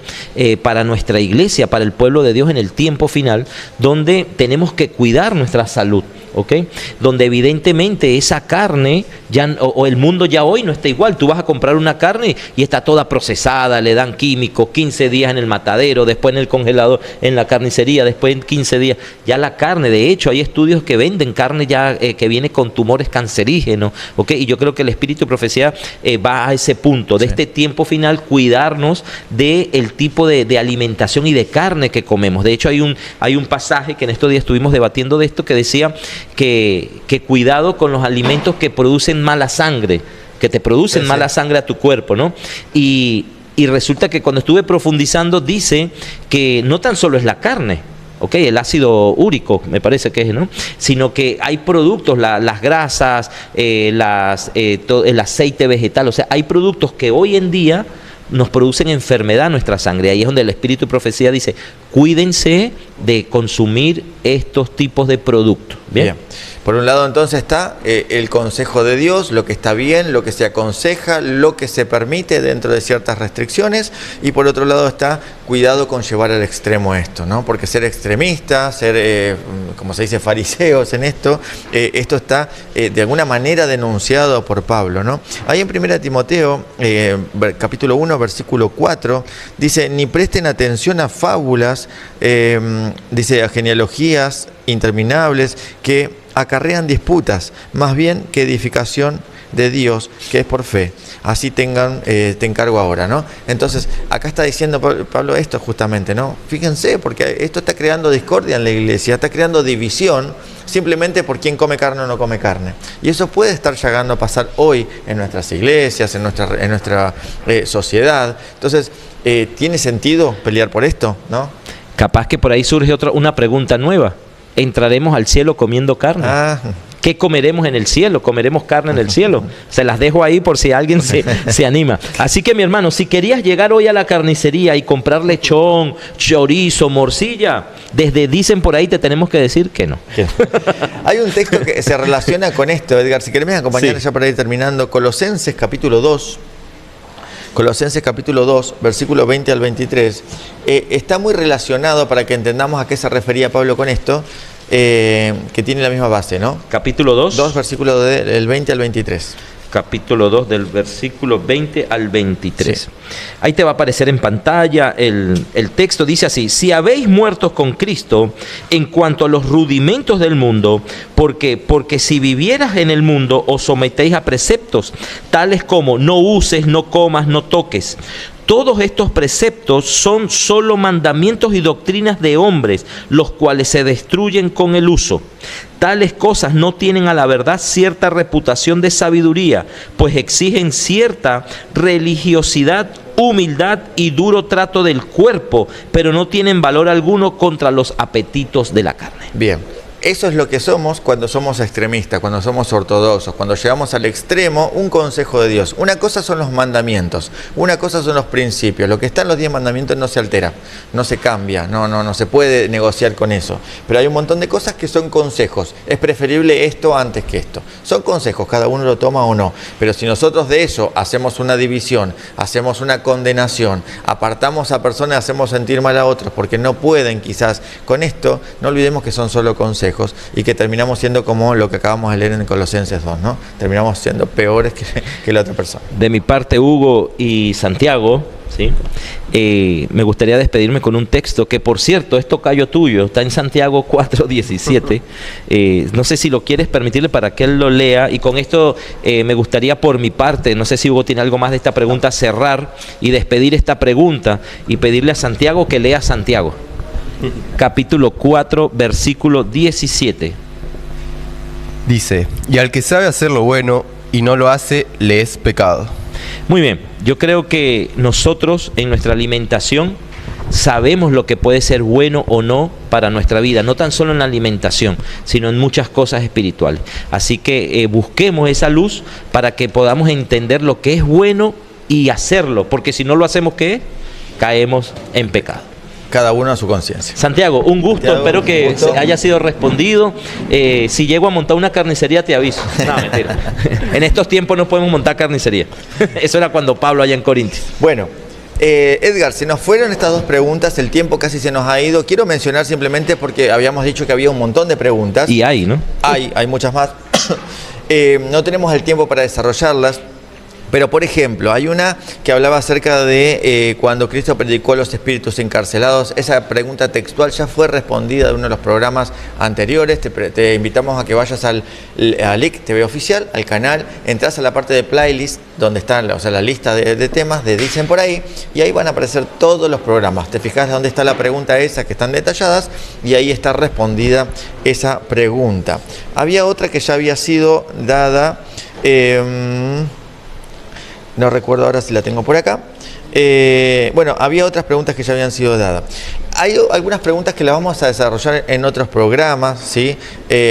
[SPEAKER 2] para nuestra iglesia, para el pueblo de Dios en el tiempo final, donde tenemos que cuidar nuestra salud. ¿ok? Donde evidentemente esa carne o el mundo ya hoy no está igual. Tú vas a comprar una carne y está toda procesada, le dan químicos, 15 días en el matadero, después en el congelador, en la carnicería, después en 15 días. Ya la carne, de hecho, hay estudios que venden carne ya que viene con tumores cancerígenos, ¿ok? Y yo creo que el espíritu de profecía va a ese punto, de este tiempo final, cuidarnos del tipo de alimentación y de carne que comemos. De hecho, hay un pasaje que en estos días estuvimos debatiendo de esto que decía que cuidado con los alimentos que producen mala sangre, que te producen mala sangre a tu cuerpo, ¿no? Y resulta que cuando estuve profundizando dice que no tan solo es la carne, ¿ok? El ácido úrico, me parece que es, ¿no? Sino que hay productos, las grasas, el aceite vegetal, o sea, hay productos que hoy en día nos producen enfermedad en nuestra sangre. Ahí es donde el espíritu de profecía dice, cuídense de consumir estos tipos de productos. Bien.
[SPEAKER 1] Por un lado entonces está el consejo de Dios, lo que está bien, lo que se aconseja, lo que se permite dentro de ciertas restricciones, y por otro lado está cuidado con llevar al extremo esto, ¿no? Porque ser extremista, ser, como se dice, fariseos en esto, esto está de alguna manera denunciado por Pablo, ¿no? Ahí en 1 Timoteo, capítulo 1, versículo 4, dice, ni presten atención a fábulas, dice, a genealogías interminables que acarrean disputas, más bien que edificación de Dios, que es por fe. Así te encargo ahora, ¿no? Entonces, acá está diciendo Pablo esto justamente, ¿no? Fíjense, porque esto está creando discordia en la iglesia, está creando división, simplemente por quién come carne o no come carne. Y eso puede estar llegando a pasar hoy en nuestras iglesias, en nuestra sociedad. Entonces, ¿tiene sentido pelear por esto, no?
[SPEAKER 2] Capaz que por ahí surge una pregunta nueva. ¿Entraremos al cielo comiendo carne? ¿Qué comeremos en el cielo? ¿Comeremos carne en el cielo? Se las dejo ahí por si alguien se anima. Así que, mi hermano, si querías llegar hoy a la carnicería y comprar lechón, chorizo, morcilla, dicen por ahí, te tenemos que decir que no.
[SPEAKER 1] Hay un texto que se relaciona con esto, Edgar. Si querés me acompañar ya para ir terminando. Colosenses capítulo 2. Colosenses capítulo 2, versículo 20 al 23, está muy relacionado para que entendamos a qué se refería Pablo con esto, que tiene la misma base, ¿no?
[SPEAKER 2] Capítulo 2.
[SPEAKER 1] 2, versículo del 20 al 23.
[SPEAKER 2] Capítulo 2 del versículo 20 al 23. Sí. Ahí te va a aparecer en pantalla el texto, dice así: si habéis muerto con Cristo en cuanto a los rudimentos del mundo, porque si vivieras en el mundo os sometéis a preceptos, tales como no uses, no comas, no toques. Todos estos preceptos son solo mandamientos y doctrinas de hombres, los cuales se destruyen con el uso. Tales cosas no tienen a la verdad cierta reputación de sabiduría, pues exigen cierta religiosidad, humildad y duro trato del cuerpo, pero no tienen valor alguno contra los apetitos de la carne.
[SPEAKER 1] Bien. Eso es lo que somos cuando somos extremistas, cuando somos ortodoxos, cuando llegamos al extremo, un consejo de Dios. Una cosa son los mandamientos, una cosa son los principios. Lo que está en los 10 mandamientos no se altera, no se cambia, no se puede negociar con eso. Pero hay un montón de cosas que son consejos. Es preferible esto antes que esto. Son consejos, cada uno lo toma o no. Pero si nosotros de eso hacemos una división, hacemos una condenación, apartamos a personas, hacemos sentir mal a otros porque no pueden quizás con esto, no olvidemos que son solo consejos. Y que terminamos siendo como lo que acabamos de leer en Colosenses 2, ¿no? Terminamos siendo peores que la otra persona.
[SPEAKER 2] De mi parte, Hugo y Santiago, ¿sí? Me gustaría despedirme con un texto que, por cierto, es tocayo tuyo, está en Santiago 4:17. No sé si lo quieres permitirle para que él lo lea, y con esto me gustaría, por mi parte, no sé si Hugo tiene algo más de esta pregunta, cerrar y despedir esta pregunta y pedirle a Santiago que lea Santiago. Capítulo 4, versículo 17.
[SPEAKER 4] Dice, y al que sabe hacer lo bueno y no lo hace, le es pecado.
[SPEAKER 2] Muy bien, yo creo que nosotros en nuestra alimentación sabemos lo que puede ser bueno o no para nuestra vida, no tan solo en la alimentación, sino en muchas cosas espirituales. Así que busquemos esa luz para que podamos entender lo que es bueno y hacerlo, porque si no lo hacemos, ¿qué? Caemos en pecado.
[SPEAKER 1] Cada uno a su conciencia.
[SPEAKER 2] Santiago, un gusto,
[SPEAKER 1] Santiago,
[SPEAKER 2] espero que haya sido respondido. Si llego a montar una carnicería, te aviso. No, mentira. En estos tiempos no podemos montar carnicería. Eso era cuando Pablo allá en Corintios.
[SPEAKER 1] Bueno, Edgar, se nos fueron estas dos preguntas, el tiempo casi se nos ha ido. Quiero mencionar simplemente porque habíamos dicho que había un montón de preguntas.
[SPEAKER 2] Y hay, ¿no?
[SPEAKER 1] Hay muchas más. No tenemos el tiempo para desarrollarlas. Pero, por ejemplo, hay una que hablaba acerca de cuando Cristo predicó a los espíritus encarcelados. Esa pregunta textual ya fue respondida en uno de los programas anteriores. Te invitamos a que vayas al LIC TV Oficial, al canal, entras a la parte de playlist, donde está la lista de temas de Dicen por ahí, y ahí van a aparecer todos los programas. Te fijas dónde está la pregunta esa, que están detalladas, y ahí está respondida esa pregunta. Había otra que ya había sido dada... no recuerdo ahora si la tengo por acá. Bueno, había otras preguntas que ya habían sido dadas. Hay algunas preguntas que las vamos a desarrollar en otros programas, ¿sí?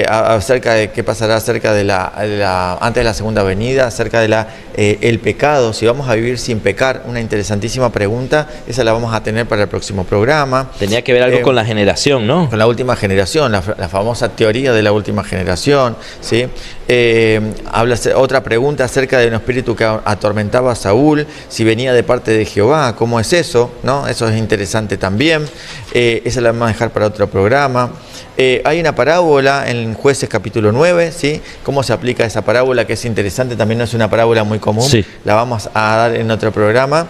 [SPEAKER 1] Acerca de qué pasará acerca de antes de la segunda venida, acerca de el pecado, si vamos a vivir sin pecar, una interesantísima pregunta, esa la vamos a tener para el próximo programa.
[SPEAKER 2] Tenía que ver algo con la generación, ¿no?
[SPEAKER 1] Con la última generación, la famosa teoría de la última generación, ¿sí? Habla otra pregunta acerca de un espíritu que atormentaba a Saúl, si venía de parte de Jehová, ¿cómo es eso? ¿No? Eso es interesante también. Esa la vamos a dejar para otro programa. Hay una parábola en Jueces capítulo 9, ¿sí? ¿Cómo se aplica esa parábola? Que es interesante, también no es una parábola muy común. Sí. La vamos a dar en otro programa.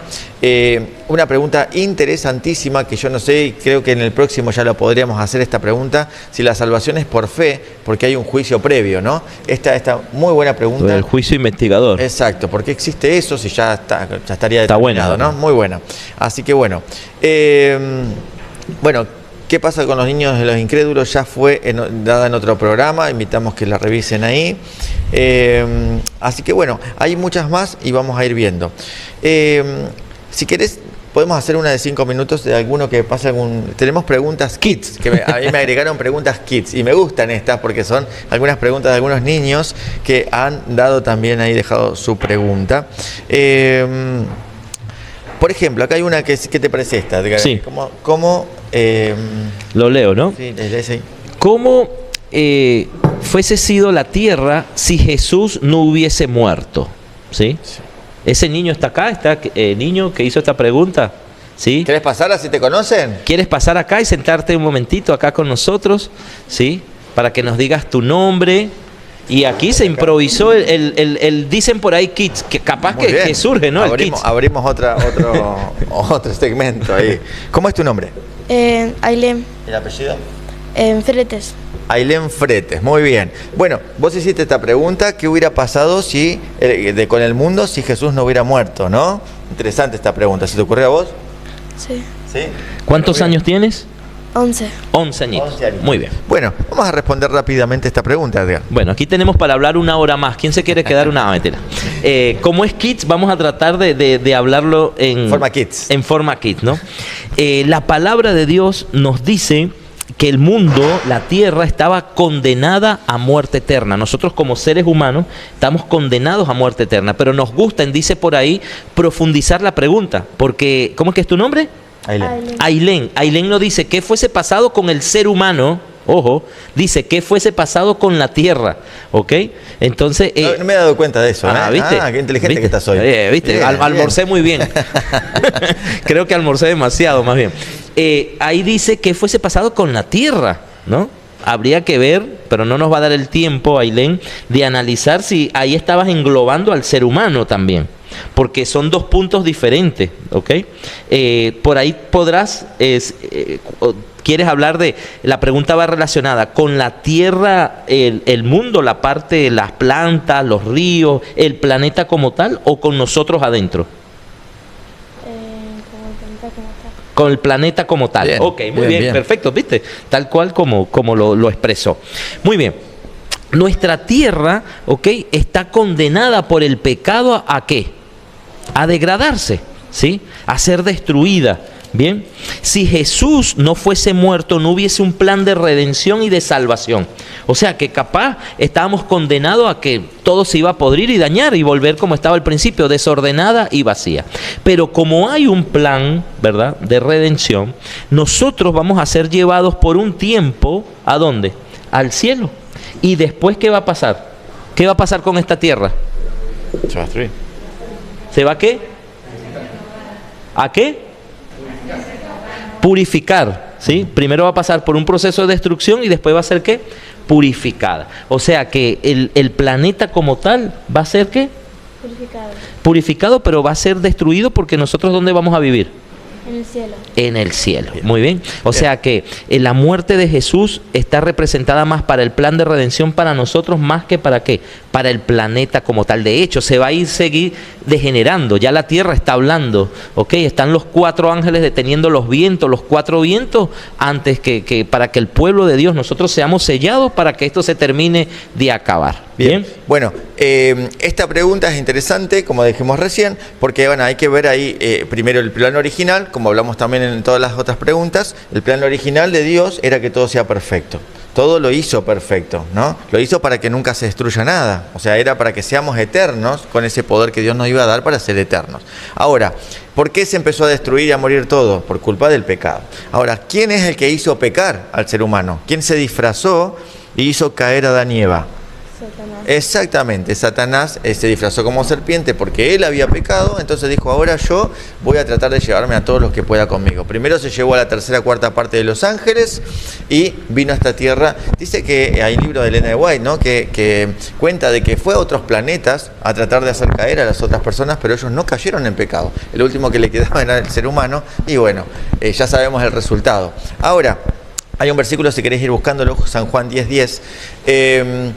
[SPEAKER 1] Una pregunta interesantísima que yo no sé, y creo que en el próximo ya lo podríamos hacer esta pregunta, si la salvación es por fe, porque hay un juicio previo, ¿no? Esta muy buena pregunta.
[SPEAKER 2] El juicio investigador.
[SPEAKER 1] Exacto, ¿por qué existe eso si ya estaría determinado? Está buena, ¿no? Muy buena. Así que bueno. Bueno, ¿qué pasa con los niños de los incrédulos? Ya fue dada en otro programa, invitamos que la revisen ahí. Así que bueno, hay muchas más y vamos a ir viendo. Si querés, podemos hacer una de 5 minutos de alguno que pasa Tenemos preguntas kids, que a mí me agregaron preguntas kids y me gustan estas porque son algunas preguntas de algunos niños que han dado dejado su pregunta. Por ejemplo, acá hay una ¿qué te parece esta?
[SPEAKER 2] Sí.
[SPEAKER 1] ¿Cómo
[SPEAKER 2] lo leo, ¿no?
[SPEAKER 1] Sí, sí.
[SPEAKER 2] ¿Cómo fuese sido la tierra si Jesús no hubiese muerto? ¿Sí? Sí. Ese niño está acá, niño que hizo esta pregunta. ¿Sí?
[SPEAKER 1] ¿Quieres pasar así te conocen?
[SPEAKER 2] ¿Quieres pasar acá y sentarte un momentito acá con nosotros? ¿Sí? Para que nos digas tu nombre. Y aquí se improvisó el dicen por ahí kids, que capaz que surge, ¿no?
[SPEAKER 1] Abrimos otro segmento ahí. ¿Cómo es tu nombre?
[SPEAKER 5] Ailén.
[SPEAKER 1] ¿El apellido?
[SPEAKER 5] Fretes.
[SPEAKER 1] Ailén Fretes, muy bien. Bueno, vos hiciste esta pregunta, ¿qué hubiera pasado con el mundo si Jesús no hubiera muerto, no? Interesante esta pregunta, ¿se te ocurrió a vos?
[SPEAKER 5] Sí.
[SPEAKER 1] ¿Sí?
[SPEAKER 2] ¿Cuántos años tienes?
[SPEAKER 5] 11.
[SPEAKER 2] 11 añitos. Muy bien.
[SPEAKER 1] Bueno, vamos a responder rápidamente esta pregunta, Edgar.
[SPEAKER 2] Bueno, aquí tenemos para hablar una hora más. ¿Quién se quiere quedar una hora? Como es kids, vamos a tratar de hablarlo en
[SPEAKER 1] forma kids.
[SPEAKER 2] En forma kids, ¿no? La palabra de Dios nos dice que el mundo, la tierra, estaba condenada a muerte eterna. Nosotros como seres humanos estamos condenados a muerte eterna, pero nos gusta, dice por ahí, profundizar la pregunta, porque, ¿cómo es que es tu nombre? Ailén. Ailén no dice qué fuese pasado con el ser humano, ojo, dice qué fuese pasado con la tierra, ¿ok? Entonces...
[SPEAKER 1] no me he dado cuenta de eso,
[SPEAKER 2] ¿viste?
[SPEAKER 1] Qué inteligente
[SPEAKER 2] ¿Viste?
[SPEAKER 1] que estás hoy.
[SPEAKER 2] ¿Viste?
[SPEAKER 1] Bien,
[SPEAKER 2] almorcé muy bien. Creo que almorcé demasiado, más bien. Ahí dice qué fuese pasado con la tierra, ¿no? Habría que ver, pero no nos va a dar el tiempo, Ailén, de analizar si ahí estabas englobando al ser humano también. Porque son dos puntos diferentes, ¿ok? Por ahí podrás, quieres hablar de, la pregunta va relacionada con la tierra, el mundo, la parte, las plantas, los ríos, el planeta como tal, o con nosotros adentro. Con el planeta como tal.
[SPEAKER 1] Bien,
[SPEAKER 2] ok, muy bien, perfecto, ¿viste? Tal cual como lo expresó. Muy bien. Nuestra tierra, ¿ok? Está condenada por el pecado ¿a qué? A degradarse, ¿sí? A ser destruida. Bien, si Jesús no fuese muerto, no hubiese un plan de redención y de salvación. O sea que capaz estábamos condenados a que todo se iba a podrir y dañar y volver como estaba al principio, desordenada y vacía. Pero como hay un plan, ¿verdad?, de redención, nosotros vamos a ser llevados por un tiempo, ¿a dónde? Al cielo. ¿Y después qué va a pasar? ¿Qué va a pasar con esta tierra?
[SPEAKER 1] Se va a destruir.
[SPEAKER 2] ¿Se va a qué? ¿A qué? Purificar, ¿sí? Primero va a pasar por un proceso de destrucción y después va a ser ¿qué? Purificada. O sea que el planeta como tal va a ser ¿qué?
[SPEAKER 5] Purificado.
[SPEAKER 2] Purificado, pero va a ser destruido porque nosotros ¿dónde vamos a vivir?
[SPEAKER 5] En el cielo.
[SPEAKER 2] En el cielo. Muy bien. O sea que la muerte de Jesús está representada más para el plan de redención para nosotros más que para qué, para el planeta como tal. De hecho, se va a seguir degenerando. Ya la tierra está hablando. ¿Ok? Están los 4 ángeles deteniendo los vientos, los 4 vientos, antes que para que el pueblo de Dios, nosotros seamos sellados para que esto se termine de acabar. Bien.
[SPEAKER 1] Bueno, esta pregunta es interesante, como dijimos recién, porque bueno, hay que ver ahí primero el plan original, como hablamos también en todas las otras preguntas. El plan original de Dios era que todo sea perfecto. Todo lo hizo perfecto, ¿no? Lo hizo para que nunca se destruya nada. O sea, era para que seamos eternos con ese poder que Dios nos iba a dar para ser eternos. Ahora, ¿por qué se empezó a destruir y a morir todo? Por culpa del pecado. Ahora, ¿quién es el que hizo pecar al ser humano? ¿Quién se disfrazó y hizo caer a Adán y Eva?
[SPEAKER 5] Satanás.
[SPEAKER 1] Exactamente, Satanás se disfrazó como serpiente porque él había pecado, entonces dijo, ahora yo voy a tratar de llevarme a todos los que pueda conmigo. Primero se llevó a la tercera, cuarta parte de los ángeles y vino a esta tierra. Dice que hay un libro de Elena de White, ¿no? que cuenta de que fue a otros planetas a tratar de hacer caer a las otras personas, pero ellos no cayeron en pecado. El último que le quedaba era el ser humano y bueno, ya sabemos el resultado. Ahora, hay un versículo, si queréis ir buscándolo, San Juan 10:10.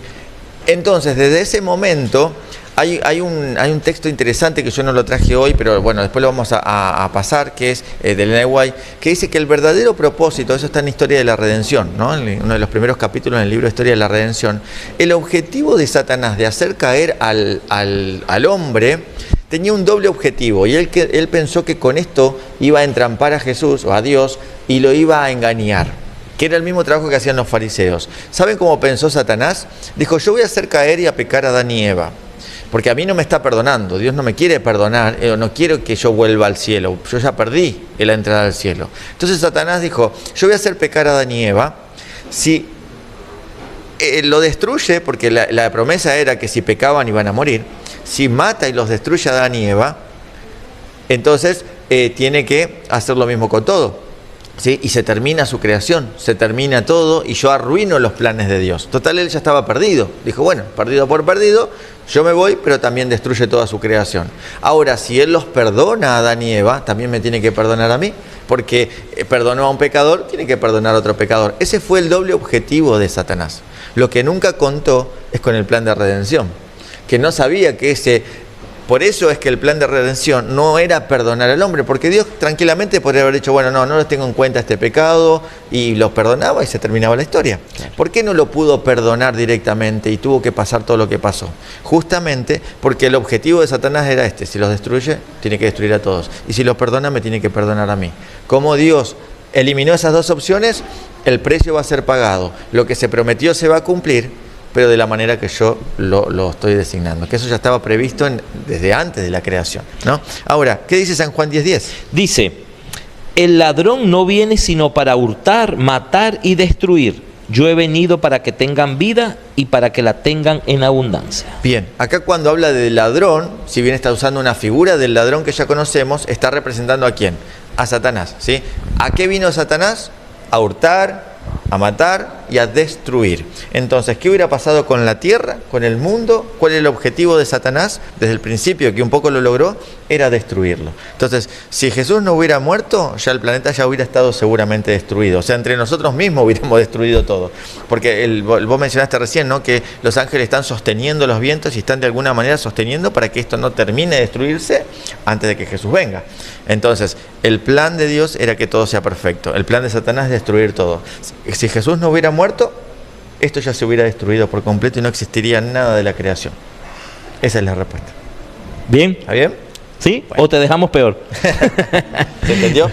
[SPEAKER 1] Entonces, desde ese momento, hay un texto interesante que yo no lo traje hoy, pero bueno, después lo vamos a pasar, que es de Elena White, que dice que el verdadero propósito, eso está en la Historia de la Redención, ¿no? En uno de los primeros capítulos en el libro Historia de la Redención, el objetivo de Satanás de hacer caer al hombre tenía un doble objetivo, y él pensó que con esto iba a entrampar a Jesús o a Dios y lo iba a engañar, que era el mismo trabajo que hacían los fariseos. ¿Saben cómo pensó Satanás? Dijo, yo voy a hacer caer y a pecar a Adán y Eva, porque a mí no me está perdonando, Dios no me quiere perdonar, no quiero que yo vuelva al cielo, yo ya perdí la entrada al cielo. Entonces Satanás dijo, yo voy a hacer pecar a Adán y Eva, si lo destruye, porque la promesa era que si pecaban iban a morir, si mata y los destruye a Adán y Eva, entonces tiene que hacer lo mismo con todo. ¿Sí? Y se termina su creación, se termina todo y yo arruino los planes de Dios. Total, él ya estaba perdido. Dijo, bueno, perdido por perdido, yo me voy, pero también destruye toda su creación. Ahora, si él los perdona a Adán y Eva, también me tiene que perdonar a mí, porque perdonó a un pecador, tiene que perdonar a otro pecador. Ese fue el doble objetivo de Satanás. Lo que nunca contó es con el plan de redención, que no sabía que por eso es que el plan de redención no era perdonar al hombre, porque Dios tranquilamente podría haber dicho, bueno, no les tengo en cuenta este pecado, y los perdonaba y se terminaba la historia. ¿Por qué no lo pudo perdonar directamente y tuvo que pasar todo lo que pasó? Justamente porque el objetivo de Satanás era si los destruye, tiene que destruir a todos, y si los perdona, me tiene que perdonar a mí. Como Dios eliminó esas dos opciones, el precio va a ser pagado, lo que se prometió se va a cumplir, pero de la manera que yo lo estoy designando, que eso ya estaba previsto desde antes de la creación, ¿no? Ahora, ¿qué dice San Juan 10:10?
[SPEAKER 2] Dice, el ladrón no viene sino para hurtar, matar y destruir. Yo he venido para que tengan vida y para que la tengan en abundancia.
[SPEAKER 1] Bien, acá cuando habla del ladrón, si bien está usando una figura del ladrón que ya conocemos, está representando ¿a quién? A Satanás, ¿sí? ¿A qué vino Satanás? A hurtar, a matar y a destruir. Entonces, ¿qué hubiera pasado con la tierra, con el mundo? ¿Cuál es el objetivo de Satanás? Desde el principio, que un poco lo logró, era destruirlo. Entonces, si Jesús no hubiera muerto, ya el planeta ya hubiera estado seguramente destruido. O sea, entre nosotros mismos hubiéramos destruido todo. Porque vos mencionaste recién, ¿no?, que los ángeles están sosteniendo los vientos y están de alguna manera sosteniendo para que esto no termine de destruirse antes de que Jesús venga. Entonces, el plan de Dios era que todo sea perfecto. El plan de Satanás es destruir todo. Si Jesús no hubiera muerto, esto ya se hubiera destruido por completo y no existiría nada de la creación. Esa es la respuesta.
[SPEAKER 2] ¿Bien?
[SPEAKER 1] ¿Está bien?
[SPEAKER 2] ¿Sí?
[SPEAKER 1] Bueno.
[SPEAKER 2] ¿O te dejamos peor?
[SPEAKER 1] ¿Se entendió?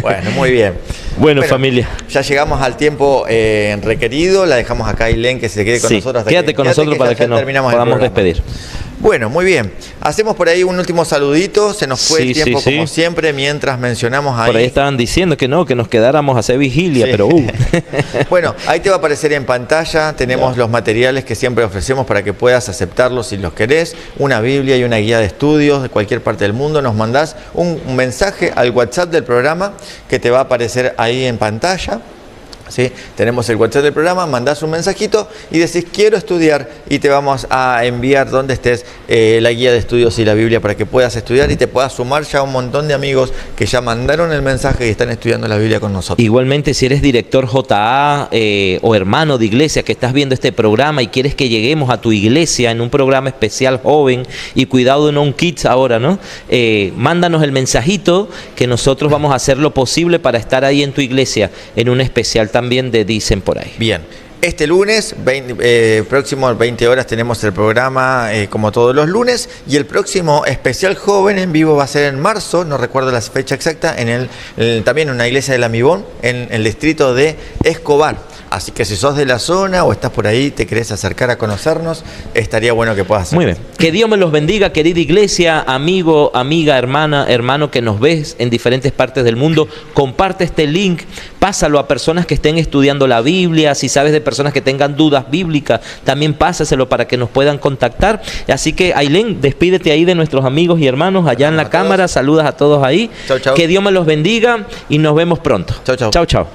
[SPEAKER 1] Bueno, muy bien.
[SPEAKER 2] Bueno, familia.
[SPEAKER 1] Ya llegamos al tiempo requerido. La dejamos acá a Ailén, que se quede con nosotros.
[SPEAKER 2] Quédate con nosotros para que nos podamos despedir.
[SPEAKER 1] Bueno, muy bien. Hacemos por ahí un último saludito. Se nos fue
[SPEAKER 2] Sí,
[SPEAKER 1] el tiempo
[SPEAKER 2] sí, sí.
[SPEAKER 1] como siempre mientras mencionamos ahí.
[SPEAKER 2] Por ahí estaban diciendo que no, que nos quedáramos a hacer vigilia,
[SPEAKER 1] Sí.
[SPEAKER 2] pero
[SPEAKER 1] Bueno, ahí te va a aparecer en pantalla. Tenemos los materiales que siempre ofrecemos para que puedas aceptarlos si los querés. Una Biblia y una guía de estudios de cualquier parte del mundo. Nos mandás un mensaje al WhatsApp del programa que te va a aparecer ahí en pantalla. ¿Sí? Tenemos el WhatsApp del programa, mandás un mensajito y decís quiero estudiar y te vamos a enviar donde estés la guía de estudios y la Biblia para que puedas estudiar y te puedas sumar ya a un montón de amigos que ya mandaron el mensaje y están estudiando la Biblia con nosotros.
[SPEAKER 2] igualmente si eres director JA o hermano de iglesia que estás viendo este programa y quieres que lleguemos a tu iglesia en un programa especial joven y cuidado de no un kids ahora, ¿no? Mándanos el mensajito que nosotros vamos a hacer lo posible para estar ahí en tu iglesia en un especial también de Dicen por ahí.
[SPEAKER 1] Bien, este lunes, próximo 20 horas tenemos el programa como todos los lunes y el próximo especial joven en vivo va a ser en marzo, no recuerdo la fecha exacta, también en una iglesia de La Mibón, en el distrito de Escobar. Así que si sos de la zona o estás por ahí, te querés acercar a conocernos, estaría bueno que puedas hacerlo.
[SPEAKER 2] Muy bien. Que Dios me los bendiga, querida iglesia, amigo, amiga, hermana, hermano que nos ves en diferentes partes del mundo. Comparte este link, pásalo a personas que estén estudiando la Biblia. Si sabes de personas que tengan dudas bíblicas, también pásaselo para que nos puedan contactar. Así que, Ailén, despídete ahí de nuestros amigos y hermanos allá en la cámara. Saludas a todos ahí.
[SPEAKER 1] Chau, chau.
[SPEAKER 2] Que Dios me los bendiga y nos vemos pronto.
[SPEAKER 1] Chau, chau.
[SPEAKER 2] Chau, chau.